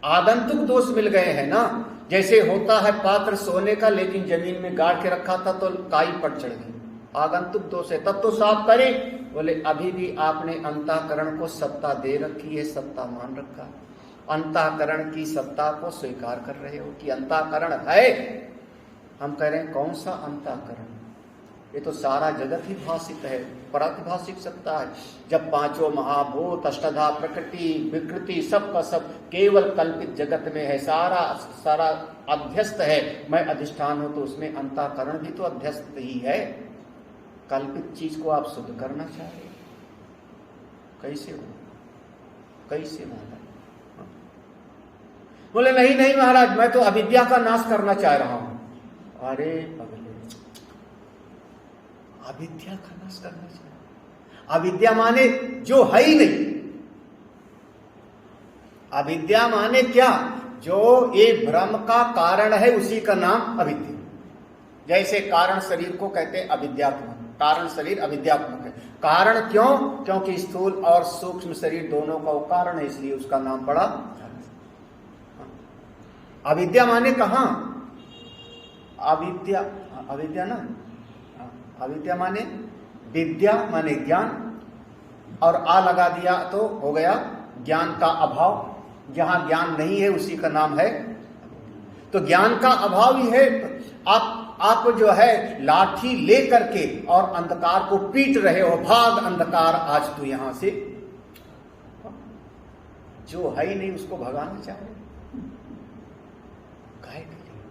आगंतुक दोष मिल गए हैं ना, जैसे होता है पात्र सोने का, लेकिन जमीन में गाड़ के रखा था तो काई पर चढ़ गई, आगंतुक दोष है, तब तो साफ करें। बोले अभी भी आपने अंतःकरण को सत्ता दे रखी है, सत्ता मान रखा, अंतःकरण की सत्ता को स्वीकार कर रहे हो कि अंतःकरण है। हम कह रहे हैं कौन सा अंतःकरण, ये तो सारा जगत ही भाषित है, प्रातिभाषिक सत्ता है। जब पांचों महाभूत, अष्टधा प्रकृति, विकृति, सब का सब केवल कल्पित जगत में है, सारा सारा अध्यस्त है, मैं अधिष्ठान हूं, तो उसमें अंतःकरण भी तो अध्यस्त ही है। कल्पित चीज को आप शुद्ध करना चाह रहे हो, कैसे हो, कैसे महाराज? बोले नहीं नहीं महाराज, मैं तो अविद्या का नाश करना चाह रहा हूं। अरे अविद्या का नाश करना चाहिए। अविद्या माने जो है ही नहीं। अविद्या माने क्या? जो ये भ्रम का कारण है उसी का नाम अविद्या। जैसे कारण शरीर को कहते हैं अविद्यात्मक, कारण शरीर अविद्यात्मक है। कारण क्यों? क्योंकि स्थूल और सूक्ष्म शरीर दोनों का वो कारण है, इसलिए उसका नाम पड़ा अविद्या। माने कहां? अविद्या, अविद्या ना, अविद्या माने विद्या माने ज्ञान, और आ लगा दिया तो हो गया ज्ञान का अभाव। जहां ज्ञान नहीं है उसी का नाम है, तो ज्ञान का अभाव ही है। आप जो है लाठी ले करके और अंधकार को पीट रहे हो, भाग अंधकार आज तू यहां से। जो है ही नहीं उसको भगाना चाह रहे, काहे के लिए?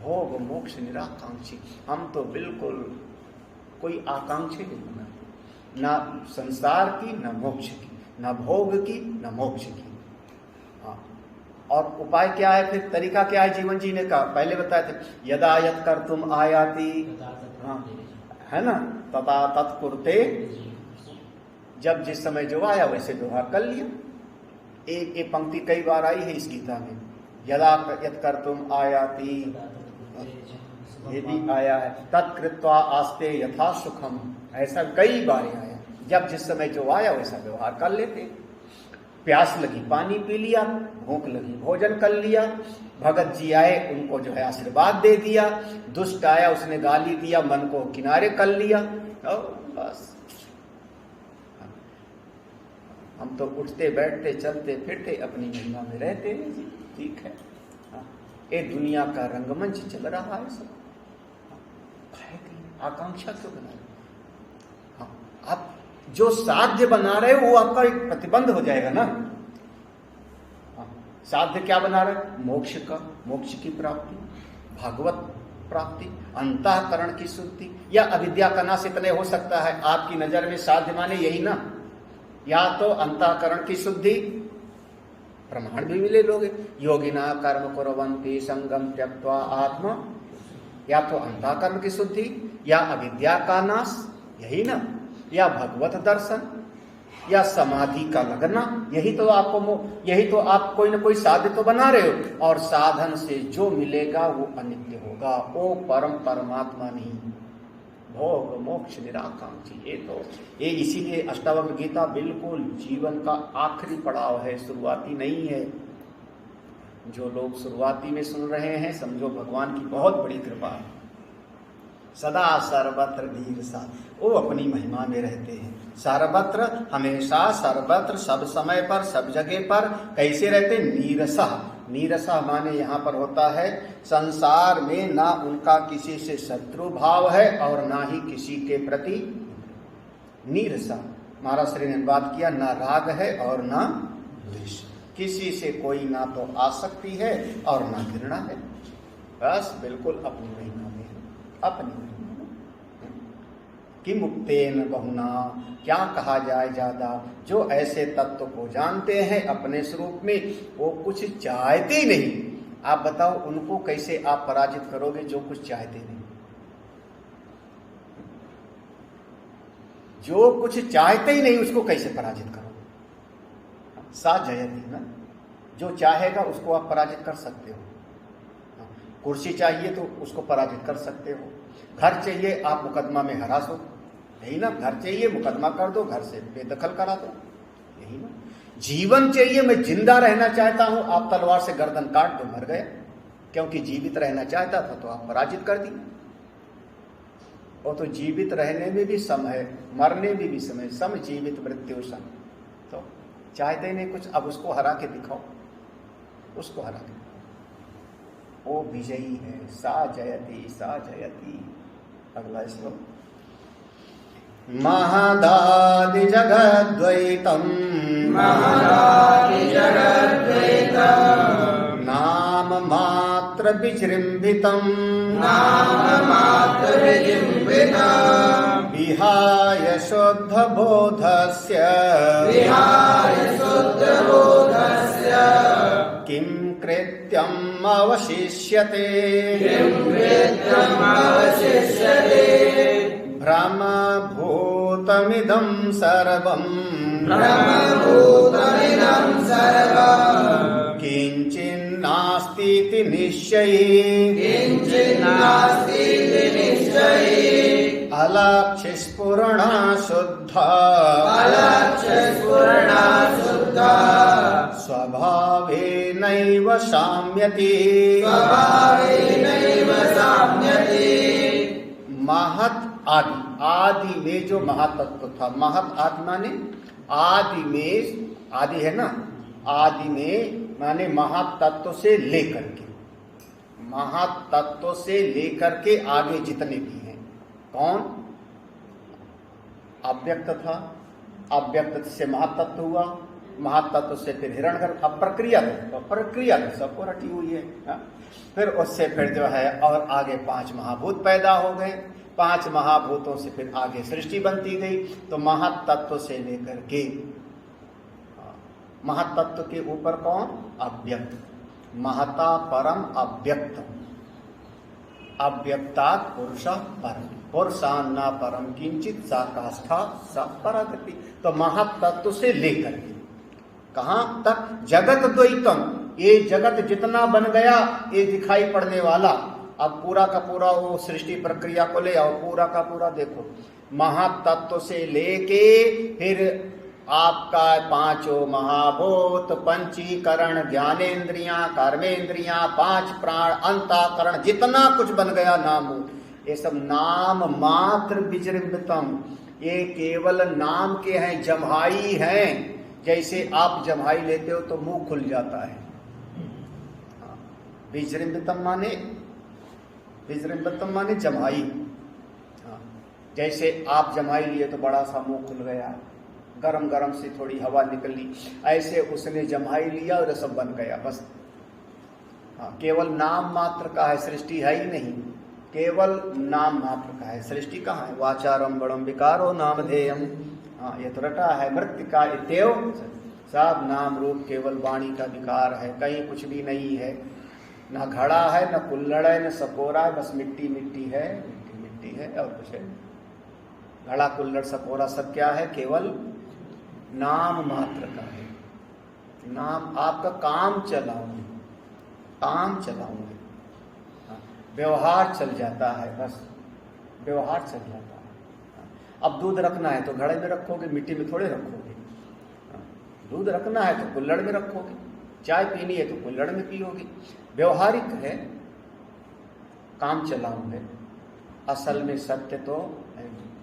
भोग मोक्ष निराकांक्षी। हम तो बिल्कुल कोई आकांक्षी नहीं बना, ना संसार की, ना मोक्ष की, ना भोग की, ना मोक्ष की। हाँ, और उपाय क्या है फिर? तरीका क्या है जीवन जीने का? पहले बताए थे, यदा यत् कर्तुम आयाति, हाँ है ना, तथा तत्कुरुते। जब जिस समय जो आया वैसे व्यवहार कर लिया। एक पंक्ति कई बार आई है इस गीता में, यदा यत् कर्तुम आयाति, ये भी आया है, तत्कृत्वा आस्ते यथा सुखम, ऐसा कई बार आया। जब जिस समय जो आया वैसा व्यवहार कर लेते। प्यास लगी पानी पी लिया, भूख लगी भोजन कर लिया, भगत जी आए उनको जो है आशीर्वाद दे दिया, दुष्ट आया उसने गाली दिया, मन को किनारे कर लिया, और बस। हम तो उठते बैठते चलते फिरते अपनी महिमा में रहते हैं जी, ठीक है। ये दुनिया का रंगमंच चल रहा है सब। आकांक्षा क्यों बना रहे? हाँ, आप जो साध्य बना रहे हो वो आपका एक प्रतिबंध हो जाएगा ना। हाँ, साध्य क्या बना रहे? मोक्ष का, मोक्ष की प्राप्ति, भागवत प्राप्ति, अंतःकरण की शुद्धि या अविद्या का नाश। इतने हो सकता है आपकी नजर में साध्य माने यही ना, या तो अंतःकरण की शुद्धि, प्रमाण भी मिले लोग, योगिना कर्म कुर्वन्ति संगम त्यक्त्वा आत्मा, या तो अंतःकरण की शुद्धि या अविद्या का नाश, यही ना, या भगवत दर्शन या समाधि का लगना। यही तो आपको, यही तो आप कोई ना कोई साध्य तो बना रहे हो। और साधन से जो मिलेगा वो अनित्य होगा, वो परम परमात्मा नहीं। भोग मोक्ष निराकांक्षी, ये इसीलिए अष्टावक्र गीता बिल्कुल जीवन का आखिरी पड़ाव है, शुरुआती नहीं है। जो लोग शुरुआती में सुन रहे हैं समझो भगवान की बहुत बड़ी कृपा है। सदा सर्वत्र धीर सा, वो अपनी महिमा में रहते हैं। सर्वत्र, हमेशा, सर्वत्र, सब समय पर, सब जगह पर। कैसे रहते? नीरसा। नीरसा माने यहाँ पर होता है संसार में ना उनका किसी से शत्रु भाव है और ना ही किसी के प्रति नीरसा। महाराज श्री ने बात किया, ना राग है और ना द्वेष, किसी से कोई ना तो आसक्ति है और ना घृणा है। बस बिल्कुल अपनी महिमा में, अपनी महिमा में। कि मुक्तेन बहुना, क्या कहा जाए ज्यादा। जो ऐसे तत्व को जानते हैं अपने स्वरूप में, वो कुछ चाहते ही नहीं। आप बताओ उनको कैसे आप पराजित करोगे जो कुछ चाहते नहीं? जो कुछ चाहते ही नहीं उसको कैसे पराजित करोगे? सा जयति ना, जो चाहेगा उसको आप पराजित कर सकते हो। कुर्सी चाहिए तो उसको पराजित कर सकते हो। घर चाहिए आप मुकदमा में हरा सो, यही ना। घर चाहिए मुकदमा कर दो, घर से बेदखल करा दो, यही ना। जीवन चाहिए, मैं जिंदा रहना चाहता हूं, आप तलवार से गर्दन काट दो, मर गए। क्योंकि जीवित रहना चाहता था तो आप पराजित कर दी। वो तो जीवित रहने में भी सम है, मरने में भी समय, सम जीवित मृत्यु सम। तो चाहते नहीं कुछ, अब उसको हरा के दिखाओ, उसको हरा के। वो विजयी है, सा जयति सा जयति। अगला श्लोक। महदादि जगद्वैतम नाम मात्र विजृंभितम विहाय शुद्ध बोधस्य किं कृत्यम् अवशिष्यते भ्रमभूतमिदं सर्वम् किञ्चिन्नास्तीति निश्चये अलक्षिस्फुरणा शुद्धा स्वभावेनैव साम्यति। महत आदि, आदि में जो महातत्व था, महत आदि माने आदि में, आदि है ना, आदि में माने महातत्व से लेकर के, महातत्व से लेकर के आगे जितने भी हैं। कौन? अव्यक्त था, अव्यक्त से महातत्व हुआ, महातत्व से फिर हिरण्यगर्भ, अब प्रक्रिया तो प्रक्रिया तो सबको रटी हुई है हा? फिर उससे फिर जो है और आगे 5 महाभूत पैदा हो गए, 5 महाभूतों से फिर आगे सृष्टि बनती गई। तो महातत्व से लेकर के महातत्व के ऊपर कौन? अव्यक्त। महता परम अव्यक्त, अव्यक्तात् पुरुष परम, पुरुषान्ना परम किंचित सा काष्ठा सा परागति। तो महातत्व से लेकर के कहां तक? जगत द्वैतम, ये जगत जितना बन गया ये दिखाई पड़ने वाला, अब पूरा का पूरा वो सृष्टि प्रक्रिया को ले आओ, पूरा का पूरा देखो। महातत्व से लेके फिर आपका 5 महाभूत, पंचीकरण, ज्ञानेन्द्रियां, कर्मेंद्रियां, 5 प्राण, अंतःकरण, जितना कुछ बन गया नाम, ये सब नाम मात्र विजृंभितम, ये केवल नाम के हैं, जम्हाई हैं। जैसे आप जम्हाई लेते हो तो मुंह खुल जाता है। विजृंभितम माने, विजृंभितम माने जम्हाई। जैसे आप जम्हाई लिए तो बड़ा सा मुंह खुल गया, गरम गरम से थोड़ी हवा निकली, ऐसे उसने जम्हाई लिया और सब बन गया बस। केवल नाम मात्र का है, सृष्टि है ही नहीं, केवल नाम मात्र का है। सृष्टि कहाँ है? वाचारम बड़म विकारो नामधेयम। हाँ, ये तो रटा है मृत्तिका इत्येव, सब नाम रूप केवल वाणी का विकार है, कहीं कुछ भी नहीं है, ना घड़ा है, न कुल्लड़ है, न सपोरा है, बस मिट्टी मिट्टी है, मिट्टी मिट्टी है और कुछ है। घड़ा कुल्लड़ सपोरा सब क्या है? केवल नाम मात्र का है। नाम आपका काम चलाऊंगे, काम चलाऊंगे, व्यवहार चल जाता है, बस व्यवहार चल जाता है। अब दूध रखना है तो घड़े में रखोगे, मिट्टी में थोड़े रखोगे। दूध रखना है तो कुल्हड़ में रखोगे, चाय पीनी है तो कुल्हड़ में पियोगे। व्यवहारिक है, काम चलाऊंगे। असल में सत्य तो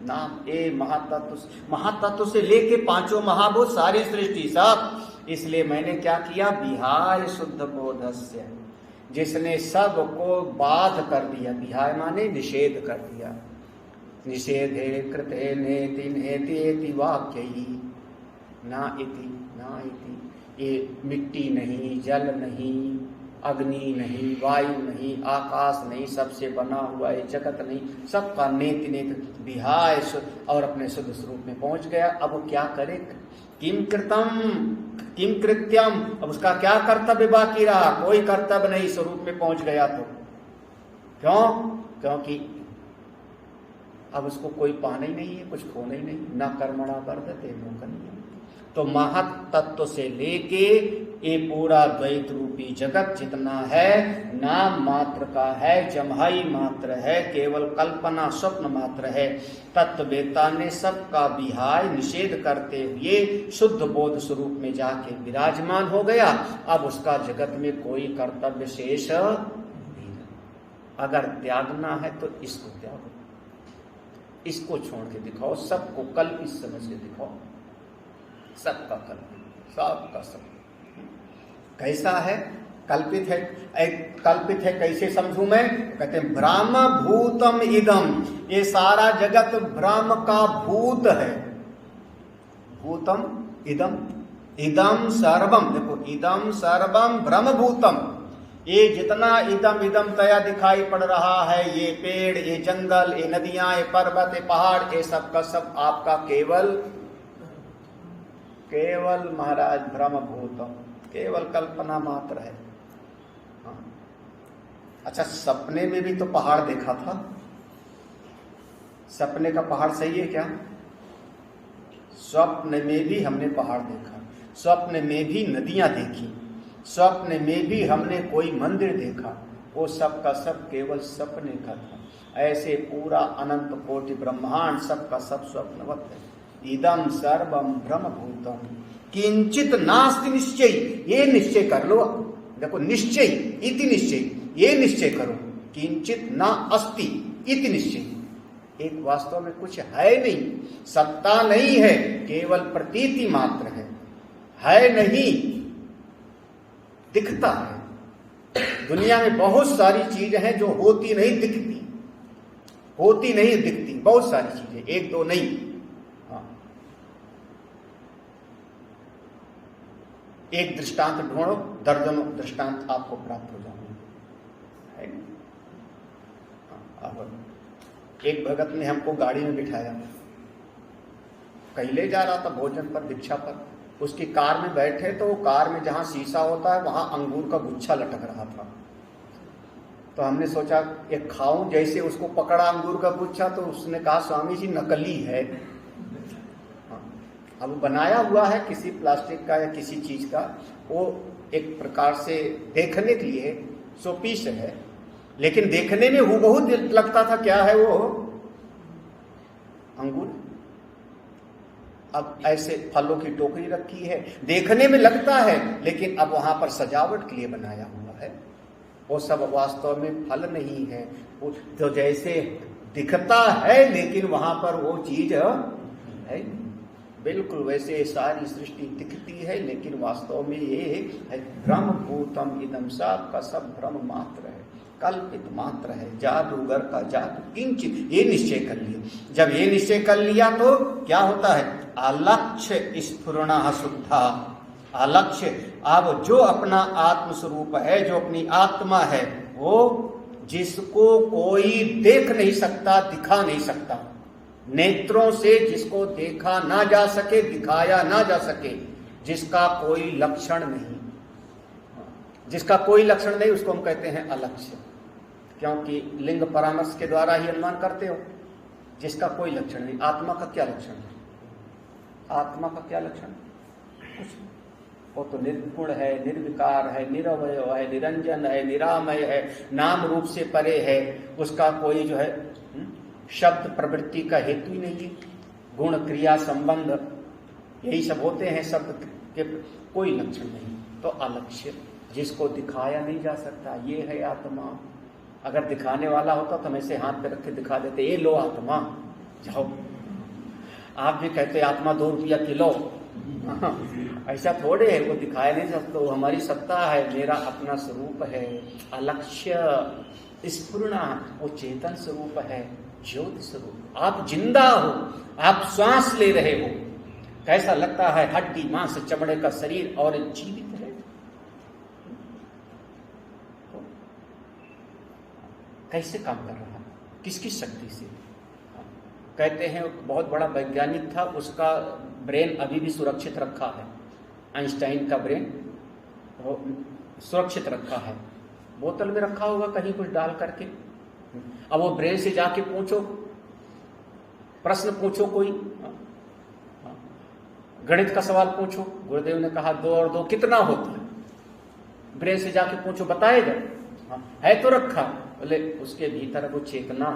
नाम, ए महातत्व, महातत्व से लेके 5 महाभूत, सारी सृष्टि सब। इसलिए मैंने क्या किया? विहाय शुद्ध बोधस्य, जिसने सब को बाध कर दिया। विहाय माने निषेध कर दिया। निषेधे कृते नेति नेति एति वाक्यई, ना इति ना इति। ये मिट्टी नहीं, जल नहीं, अग्नि नहीं, वायु नहीं, आकाश नहीं, सबसे बना हुआ ये जगत नहीं, सबका नेति नेति विहाय और अपने शुद्ध स्वरूप में पहुंच गया। अब वो क्या करे? किम कृतम किम कृत्यम, अब उसका क्या कर्तव्य बाकी रहा? कोई कर्तव्य नहीं, स्वरूप में पहुंच गया तो। क्यों? क्योंकि अब उसको कोई पाना ही नहीं है, कुछ खोना ही नहीं। ना कर्मणा वर्धते मोकनीयम। तो महत तत्व से लेके ये पूरा द्वैत रूपी जगत जितना है नाम मात्र का है, जम्हाई मात्र है, केवल कल्पना स्वप्न मात्र है। तत्ववेत्ता ने सबका विहाय निषेध करते हुए शुद्ध बोध स्वरूप में जाके विराजमान हो गया। अब उसका जगत में कोई कर्तव्य शेष अगर त्यागना है तो इसको त्यागो, इसको छोड़ के दिखाओ, सबको कल्पित समझ के दिखाओ, सबका कल्पित, सबका सब कैसा है, कल्पित है। एक कल्पित है कैसे समझूं मैं, कहते हैं ब्रह्म भूतम इदम, ये सारा जगत ब्रह्म का भूत है। भूतम इदम, इदम सर्वम, देखो इदम सर्वम ब्रह्म भूतम, ये जितना इदम इदम तया दिखाई पड़ रहा है, ये पेड़, ये जंगल, ये नदियां, ये पर्वत, ये पहाड़, ये सब का सब आपका केवल केवल महाराज ब्रह्म भूतम, केवल कल्पना मात्र है। अच्छा, सपने में भी तो पहाड़ देखा था, सपने का पहाड़ सही है क्या? स्वप्न में भी हमने पहाड़ देखा, स्वप्न में भी नदियां देखी, स्वप्न में भी हमने कोई मंदिर देखा, वो सब का सब केवल सपने का था। ऐसे पूरा अनंत कोटि ब्रह्मांड सब का सब स्वप्नवत है। इदम सर्वम ब्रह्म भूतम किंचित नास्ति निश्चय, ये निश्चय कर लो, देखो निश्चय इति निश्चय, ये निश्चय करो, किंचित ना अस्ति इति निश्चय, एक वास्तव में कुछ है नहीं, सत्ता नहीं है, केवल प्रतीति मात्र है नहीं, दिखता है। दुनिया में बहुत सारी चीजें हैं जो होती नहीं दिखती, होती नहीं दिखती, बहुत सारी चीजें, एक दो नहीं। हाँ, एक दृष्टांत ढूंढो, दर्जनों दृष्टांत आपको प्राप्त हो जाएंगे। अब एक भगत ने हमको गाड़ी में बिठाया, कहीं ले जा रहा था भोजन पर, भिक्षा पर, उसकी कार में बैठे तो कार में जहां शीशा होता है वहां अंगूर का गुच्छा लटक रहा था। तो हमने सोचा ये खाऊं, जैसे उसको पकड़ा अंगूर का गुच्छा तो उसने कहा स्वामी जी नकली है। अब बनाया हुआ है किसी प्लास्टिक का या किसी चीज का, वो एक प्रकार से देखने के लिए शोपीस है, लेकिन देखने में हूबहू लगता था क्या है वो, अंगूर। अब ऐसे फलों की टोकरी रखी है, देखने में लगता है, लेकिन अब वहां पर सजावट के लिए बनाया हुआ है, वो सब वास्तव में फल नहीं है। वो तो जैसे दिखता है लेकिन वहां पर वो चीज है, बिल्कुल वैसे सारी सृष्टि दिखती है लेकिन वास्तव में ये है ब्रह्म भूतम इदम, सब का सब ब्रह्म मात्र है, कल्पित मात्र है, जादूगर का जादू किंचित, ये निश्चय कर लिया। जब ये निश्चय कर लिया तो क्या होता है, अलक्ष्य स्फुरणा शुद्धा, अलक्ष्य, अब जो अपना आत्म स्वरूप है, जो अपनी आत्मा है, वो जिसको कोई देख नहीं सकता, दिखा नहीं सकता, नेत्रों से जिसको देखा ना जा सके, दिखाया ना जा सके, जिसका कोई लक्षण नहीं, जिसका कोई लक्षण नहीं, उसको हम कहते हैं अलक्ष्य। क्योंकि लिंग परामर्श के द्वारा ही अनुमान करते हो, जिसका कोई लक्षण नहीं। आत्मा का क्या लक्षण है, आत्मा का क्या लक्षण, कुछ वो तो निर्गुण है, निर्विकार है, निरवय है, निरंजन है, निरामय है, नाम रूप से परे है, उसका कोई जो है शब्द प्रवृत्ति का हेतु ही नहीं है, गुण क्रिया संबंध यही सब होते हैं, शब्द के कोई लक्षण नहीं, तो अलक्ष्य, जिसको दिखाया नहीं जा सकता, ये है आत्मा। अगर दिखाने वाला होता तो हम ऐसे हाथ पे रख के दिखा देते, ये लो आत्मा, जाओ। आप भी कहते आत्मा 2 रुपया किलो, ऐसा थोड़े है, वो दिखाया नहीं सकता, वो हमारी सत्ता है, मेरा अपना स्वरूप है, अलक्ष्य स्फुरणा, वो चेतन स्वरूप है, ज्योति स्वरूप। आप जिंदा हो, आप श्वास ले रहे हो, कैसा लगता है, हड्डी मांस चमड़े का शरीर और जीवित है, तो कैसे काम कर रहा है, किसकी शक्ति से। कहते हैं बहुत बड़ा वैज्ञानिक था, उसका ब्रेन अभी भी सुरक्षित रखा है, आइंस्टाइन का ब्रेन सुरक्षित रखा है, बोतल में रखा होगा कहीं कुछ डाल करके। अब वो ब्रेन से जाके पूछो, प्रश्न पूछो, कोई गणित का सवाल पूछो, गुरुदेव ने कहा 2 और 2 कितना होता है, ब्रेन से जाके पूछो बताएगा, है तो रखा, बोले उसके भीतर वो चेतना,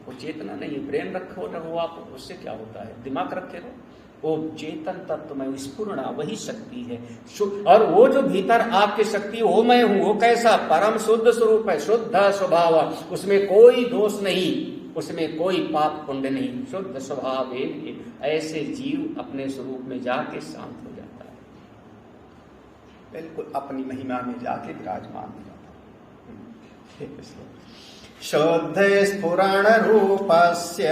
वो चेतना नहीं, ब्रेन रखो आप, उससे क्या होता है, दिमाग रखे रहो, वो चेतन तत्व में स्फुरणा वही शक्ति है। और वो जो भीतर आपकी शक्ति वो मैं हूं, वो कैसा परम शुद्ध स्वरूप है, शुद्ध स्वभाव, उसमें कोई दोष नहीं, उसमें कोई पाप पुण्य नहीं, शुद्ध स्वभाव एक। ऐसे जीव अपने स्वरूप में जाके शांत हो जाता है, बिल्कुल अपनी महिमा में जाके विराजमान हो जाता है। शुद्ध स्फुरण रूपस्य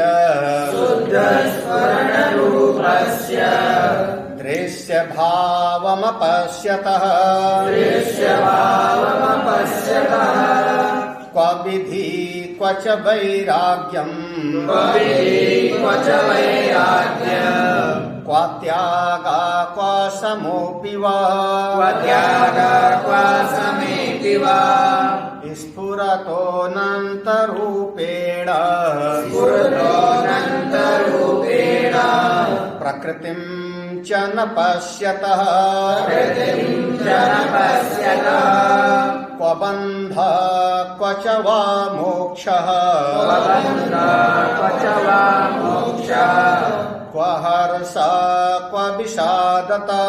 दृश्य भावमपश्यतः क्व विधि क्व च वैराग्यम् क्व त्यागा क्व समोऽपि वा स्फुरतोऽनन्तरूपेण प्रकृतिं च न पश्यतः क्व बन्धः क्व च वा मोक्षः क्व हर्षः क्व विषादता।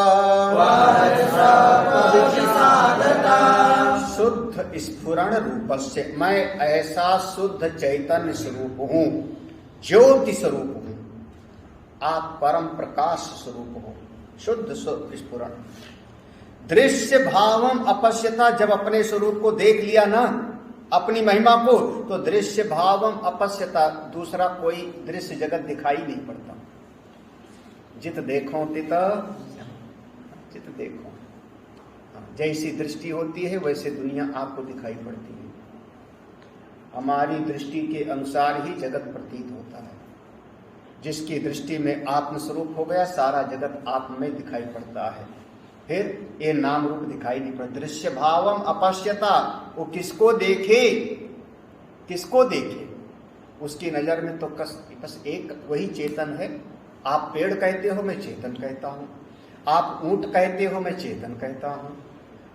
शुद्ध स्फुरण रूपस्य, मैं ऐसा शुद्ध चैतन्य स्वरूप हूं, ज्योति स्वरूप हूं, आप परम प्रकाश स्वरूप हो, शुद्ध स्फुरण। दृश्य भावम अपश्यता, जब अपने स्वरूप को देख लिया ना, अपनी महिमा को, तो दृश्य भावम अपश्यता, दूसरा कोई दृश्य जगत दिखाई नहीं पड़ता। जित देखो चित देखो, जैसी दृष्टि होती है वैसे दुनिया आपको दिखाई पड़ती है। हमारी दृष्टि के अनुसार ही जगत प्रतीत होता है। जिसकी दृष्टि में आत्मस्वरूप हो गया, सारा जगत आत्म में दिखाई पड़ता है। फिर ये नाम रूप दिखाई नहीं पड़ता। दृश्य भावम अपश्यता, वो किसको देखे, किसको देखे, उसकी नजर में तो बस एक वही चेतन है। आप पेड़ कहते हो, मैं चेतन कहता हूं। आप ऊंट कहते हो, मैं चेतन कहता हूं।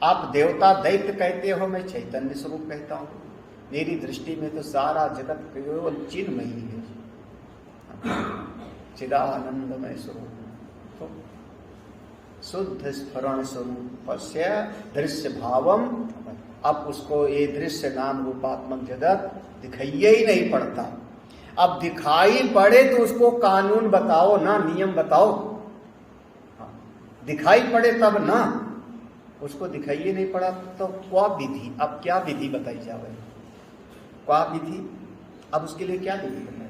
आप देवता दैत्य कहते हो, मैं चैतन्य स्वरूप कहता हूं। मेरी दृष्टि में तो सारा जगत केवल चिन्मयी है, चिदानंदमय स्वरूप। तो शुद्ध स्फुरण स्वरूप से दृश्य भावम, अब उसको ये दृश्य नाम रूपात्मक जगत दिखाई ही नहीं पड़ता। अब दिखाई पड़े तो उसको कानून बताओ ना, नियम बताओ। दिखाई पड़े तब ना, उसको दिखाई नहीं पड़ा तो क्या विधि, अब क्या विधि बताई जाए, क्या विधि, अब उसके लिए क्या विधि बताए।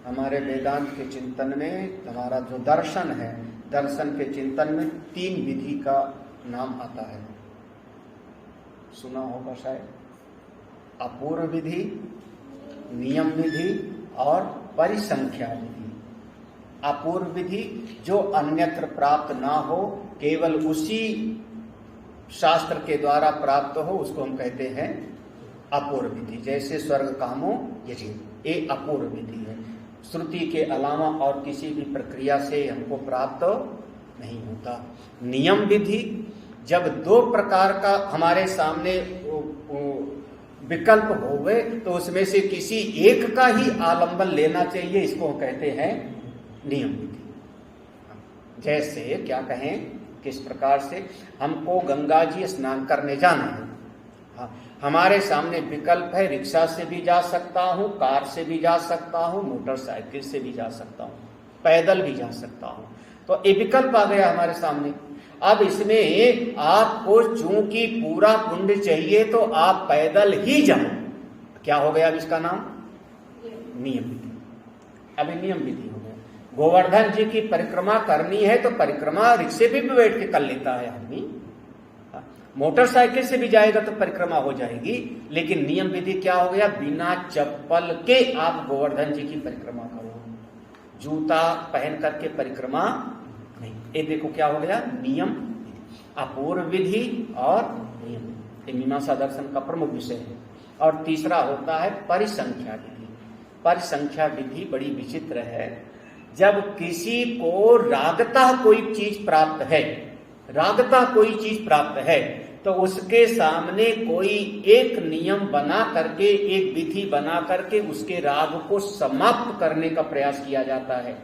हमारे वेदांत के चिंतन में, हमारा जो दर्शन है, दर्शन के चिंतन में 3 विधि का नाम आता है, सुना होगा शायद। अपूर्व विधि, नियम विधि और परिसंख्या विधि। अपूर्व विधि जो अन्यत्र प्राप्त ना हो, केवल उसी शास्त्र के द्वारा प्राप्त हो, उसको हम कहते हैं अपूर्व विधि। जैसे स्वर्ग कामो यजि, ये अपूर्व विधि है। श्रुति के अलावा और किसी भी प्रक्रिया से हमको प्राप्त नहीं होता। नियम विधि, जब 2 प्रकार का हमारे सामने विकल्प होवे तो उसमें से किसी एक का ही आलंबन लेना चाहिए, इसको कहते हैं नियम विधि। जैसे क्या कहें, किस प्रकार से हमको गंगा जी स्नान करने जाना है, हमारे सामने विकल्प है, रिक्शा से भी जा सकता हूँ, कार से भी जा सकता हूँ, मोटरसाइकिल से भी जा सकता हूँ, पैदल भी जा सकता हूँ। तो ये विकल्प आ गया हमारे सामने। अब इसमें आपको चूंकि पूरा पुण्य चाहिए तो आप पैदल ही जाओ। क्या हो गया अब इसका नाम? नियम विधि। अब नियम विधि हो गया। गोवर्धन जी की परिक्रमा करनी है तो परिक्रमा रिक्शे पे भी बैठ के कर लेता है आदमी, मोटरसाइकिल से भी जाएगा तो परिक्रमा हो जाएगी। लेकिन नियम विधि क्या हो गया? बिना चप्पल के आप गोवर्धन जी की परिक्रमा करो, जूता पहन करके परिक्रमा नहीं। ये देखो क्या हो गया? नियम, अपूर्व विधि और नियम। ये मीमांसा दर्शन का प्रमुख विषय है। और तीसरा होता है परिसंख्या विधि। परिसंख्या विधि बड़ी विचित्र है। जब किसी को रागता कोई चीज प्राप्त है, रागता कोई चीज प्राप्त है, तो उसके सामने कोई एक नियम बना करके, एक विधि बना करके उसके राग को समाप्त करने का प्रयास किया जाता है।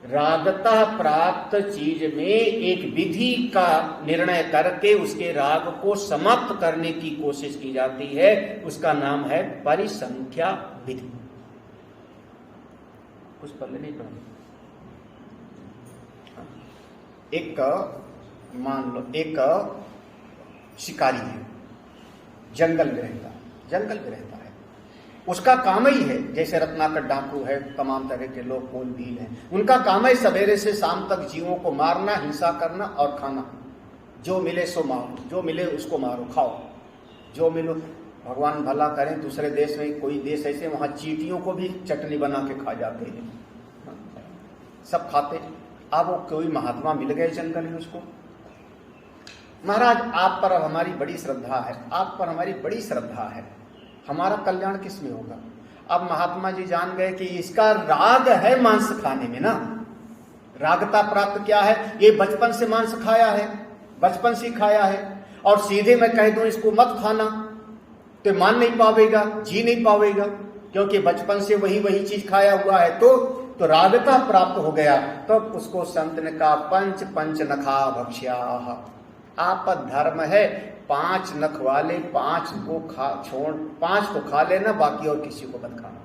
रागता प्राप्त चीज में एक विधि का निर्णय करके उसके राग को समाप्त करने की कोशिश की जाती है, उसका नाम है परिसंख्या विधि। कुछ पहले नहीं पढ़ा। एक मान लो एक शिकारी है, जंगल में रहता है, उसका काम ही है, जैसे रत्नाकर डाकू है, तमाम तरह के लोग कोल भील हैं, उनका काम है सवेरे से शाम तक जीवों को मारना, हिंसा करना और खाना। जो मिले सो मारो, जो मिले उसको मारो, खाओ, जो मिलो। भगवान भला करें, दूसरे देश में कोई देश ऐसे वहां चींटियों को भी चटनी बना के खा जाते हैं, सब खाते। अब वो कोई महात्मा मिल गए जंगल में उसको, महाराज आप पर अब हमारी बड़ी श्रद्धा है, आप पर हमारी बड़ी श्रद्धा है, हमारा कल्याण किस में होगा। अब महात्मा जी जान गए कि इसका राग है मांस खाने में ना, रागता प्राप्त क्या है, ये बचपन से मांस खाया है, बचपन से खाया है, और सीधे मैं कह दूं इसको मत खाना तो मान नहीं पावेगा, जी नहीं पावेगा, क्योंकि बचपन से वही चीज खाया हुआ है। तो रागता प्राप्त हो गया। तो उसको संत ने कहा पंच पंच नखा भक्ष्या, आप धर्म है 5 नख वाले 5 को छोड़ 5 को खा लेना, बाकी और किसी को मत खाना।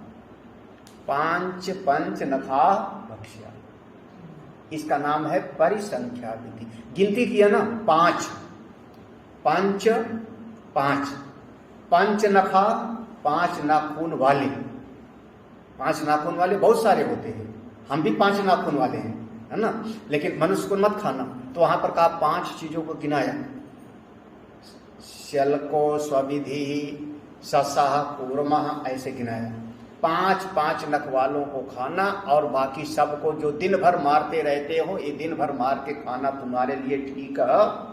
5 पंच नखा भक्ष्या, इसका नाम है परिसंख्या विधि। गिनती किया ना, 5 पंच 5 पंच नखा, 5 नाखून वाले। 5 नाखून वाले बहुत सारे होते हैं, हम भी 5 नाखून वाले हैं, है ना, लेकिन मनुष्य को मत खाना। तो वहां पर कहा 5 चीजों को गिनाया, शल्को स्वविधि ससाह कूर्मः, ऐसे गिनाया। 5 नख वालों को खाना और बाकी सबको जो दिन भर मारते रहते हो, ये दिन भर मार के खाना तुम्हारे लिए ठीक है।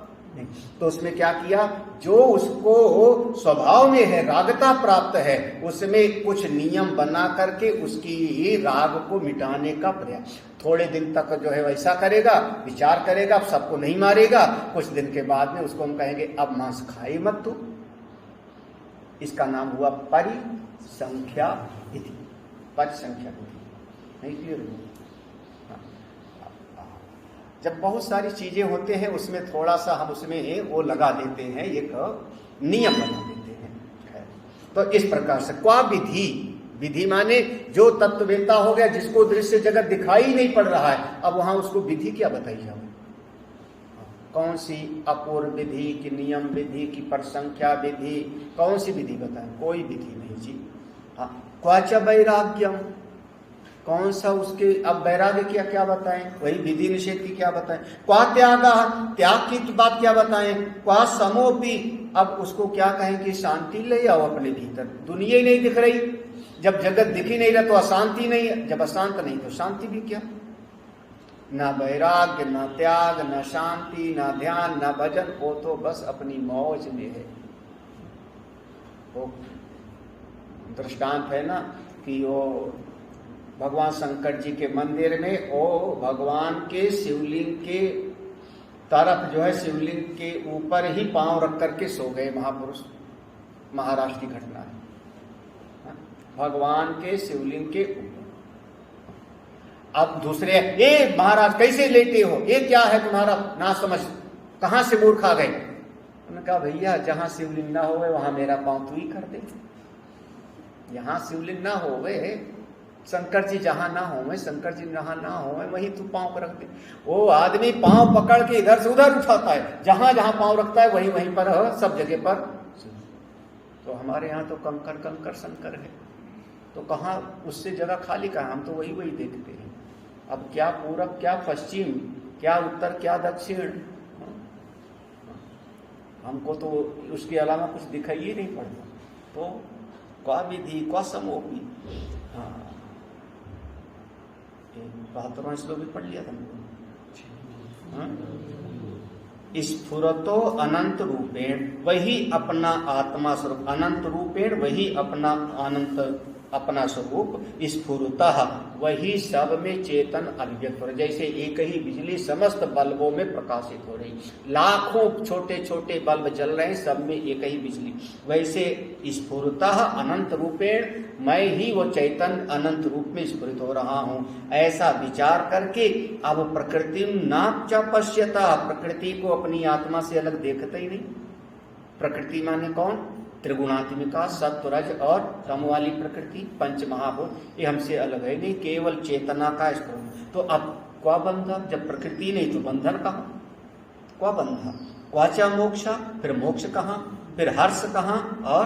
तो उसमें क्या किया, जो उसको स्वभाव में है, रागता प्राप्त है, उसमें कुछ नियम बना करके उसकी राग को मिटाने का प्रयास। थोड़े दिन तक जो है वैसा करेगा, विचार करेगा, सबको नहीं मारेगा, कुछ दिन के बाद में उसको हम कहेंगे अब मांस खाए मत तू। इसका नाम हुआ परिसंख्या विधि, परिसंख्या विधि। नहीं क्लियर हुआ? जब बहुत सारी चीजें होते हैं उसमें थोड़ा सा हम उसमें वो लगा देते हैं, एक नियम बना देते हैं। तो इस प्रकार से क्वा विधि, विधि माने जो तत्ववेता हो गया, जिसको दृश्य जगत दिखाई नहीं पड़ रहा है, अब वहां उसको विधि क्या बताई जाए, कौन सी अपूर्व विधि की, नियम विधि की, परिसंख्या विधि, कौन सी विधि बताएं, कोई विधि नहीं जी। हाँ, क्वाच वैराग्यम, कौन सा उसके, अब वैराग्य क्या क्या बताएं, वही विधि निषेध की क्या बताएं। क्वा त्यागा, त्याग की बात क्या बताएं। क्वा समोपि, अब उसको क्या कहें कि शांति ले आओ अपने भीतर, दुनिया ही नहीं दिख रही, जब जगत दिख ही नहीं रहा तो अशांति नहीं है, जब अशांत नहीं तो शांति भी क्या। ना वैराग्य, ना त्याग, ना शांति, ना ध्यान, ना भजन, वो तो बस अपनी मौज में है। वो दृष्टांत है ना कि वो भगवान शंकर जी के मंदिर में वो भगवान के शिवलिंग के तरफ जो है, शिवलिंग के ऊपर ही पांव रख करके सो गए महापुरुष। महाराष्ट्र की घटना है, भगवान के शिवलिंग के ऊपर। अब दूसरे, ये महाराज कैसे लेटे हो, ये क्या है तुम्हारा ना समझ, कहां से मूर्ख आ गए। उन्होंने कहा भैया जहां शिवलिंग ना हो वहां मेरा पांव तू ही कर दे, यहां शिवलिंग ना हो गए, शंकर जी जहां ना हो, शंकर जी जहां ना हो वहीं तू पांव पर रख दे। वो आदमी पांव पकड़ के इधर से उधर उठाता है, जहां जहां पांव रखता है वहीं वहीं पर सब जगह पर। तो हमारे यहाँ तो कंकर कंकर शंकर है, तो कहाँ उससे जगह खाली कहाँ, हम तो वही वही देखते हैं। अब क्या पूरब, क्या पश्चिम, क्या उत्तर, क्या दक्षिण, हमको तो उसके अलावा कुछ दिखाई ही नहीं पड़ता। तो क्वा विधि क्वा समोपि, हाँ 72वां श्लोक भी पढ़ लिया था। स्फुरतो अनंत रूपेण, वही अपना आत्मा स्वरूप, अनंत रूपेण वही अपना अनंत अपना स्वरूप स्फुरतः, वही सब में चेतन अभिव्यक्त हो रहा है। जैसे एक ही बिजली समस्त बल्बों में प्रकाशित हो रही, लाखों छोटे छोटे बल्ब जल रहे हैं, सब में एक ही बिजली, वैसे स्फुरतः अनंत रूपेण मैं ही वो चैतन्य अनंत रूप में स्फुरित हो रहा हूँ। ऐसा विचार करके अब प्रकृति नाप्य पश्यता, प्रकृति को अपनी आत्मा से अलग देखता ही नहीं। प्रकृति माने कौन? त्रिगुणात्मिका, सत्व रज और तम वाली प्रकृति, पंच महाभूत, ये हमसे अलग है नहीं, केवल चेतना का स्फुरण। तो अब क्या बंधा? जब प्रकृति नहीं तो बंधन कहाँ? क्या बंधा? क्वाचा मोक्षा, फिर मोक्ष कहाँ, फिर हर्ष कहाँ और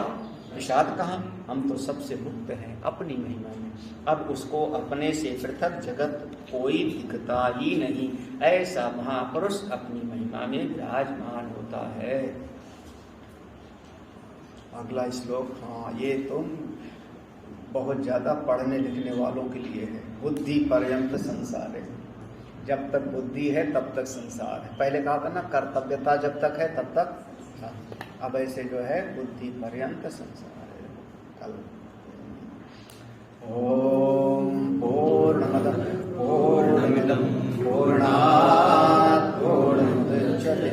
विषाद कहाँ? हम तो सबसे मुक्त हैं अपनी महिमा में। अब उसको अपने से पृथक जगत कोई दिखता ही नहीं, ऐसा महापुरुष अपनी महिमा में विराजमान होता है। अगला श्लोक, हाँ ये तो बहुत ज्यादा पढ़ने लिखने वालों के लिए है। बुद्धि पर्यंत संसार है, जब तक बुद्धि है तब तक संसार है। पहले कहा था ना, कर्तव्यता जब तक है तब तक, अब ऐसे जो है बुद्धि पर्यंत संसार है। कल ओम पूर्णमदः पूर्णमिदं पूर्णात् पूर्णमुदच्यते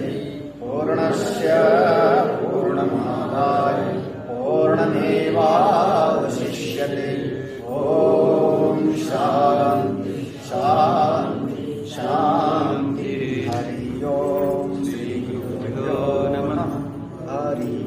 पूर्णस्य पूर्णमादाय पूर्णमेवावशिष्यते। ओम शांति शांति शांति। हरि ओम। श्री गुरुभ्यो नमः। हरि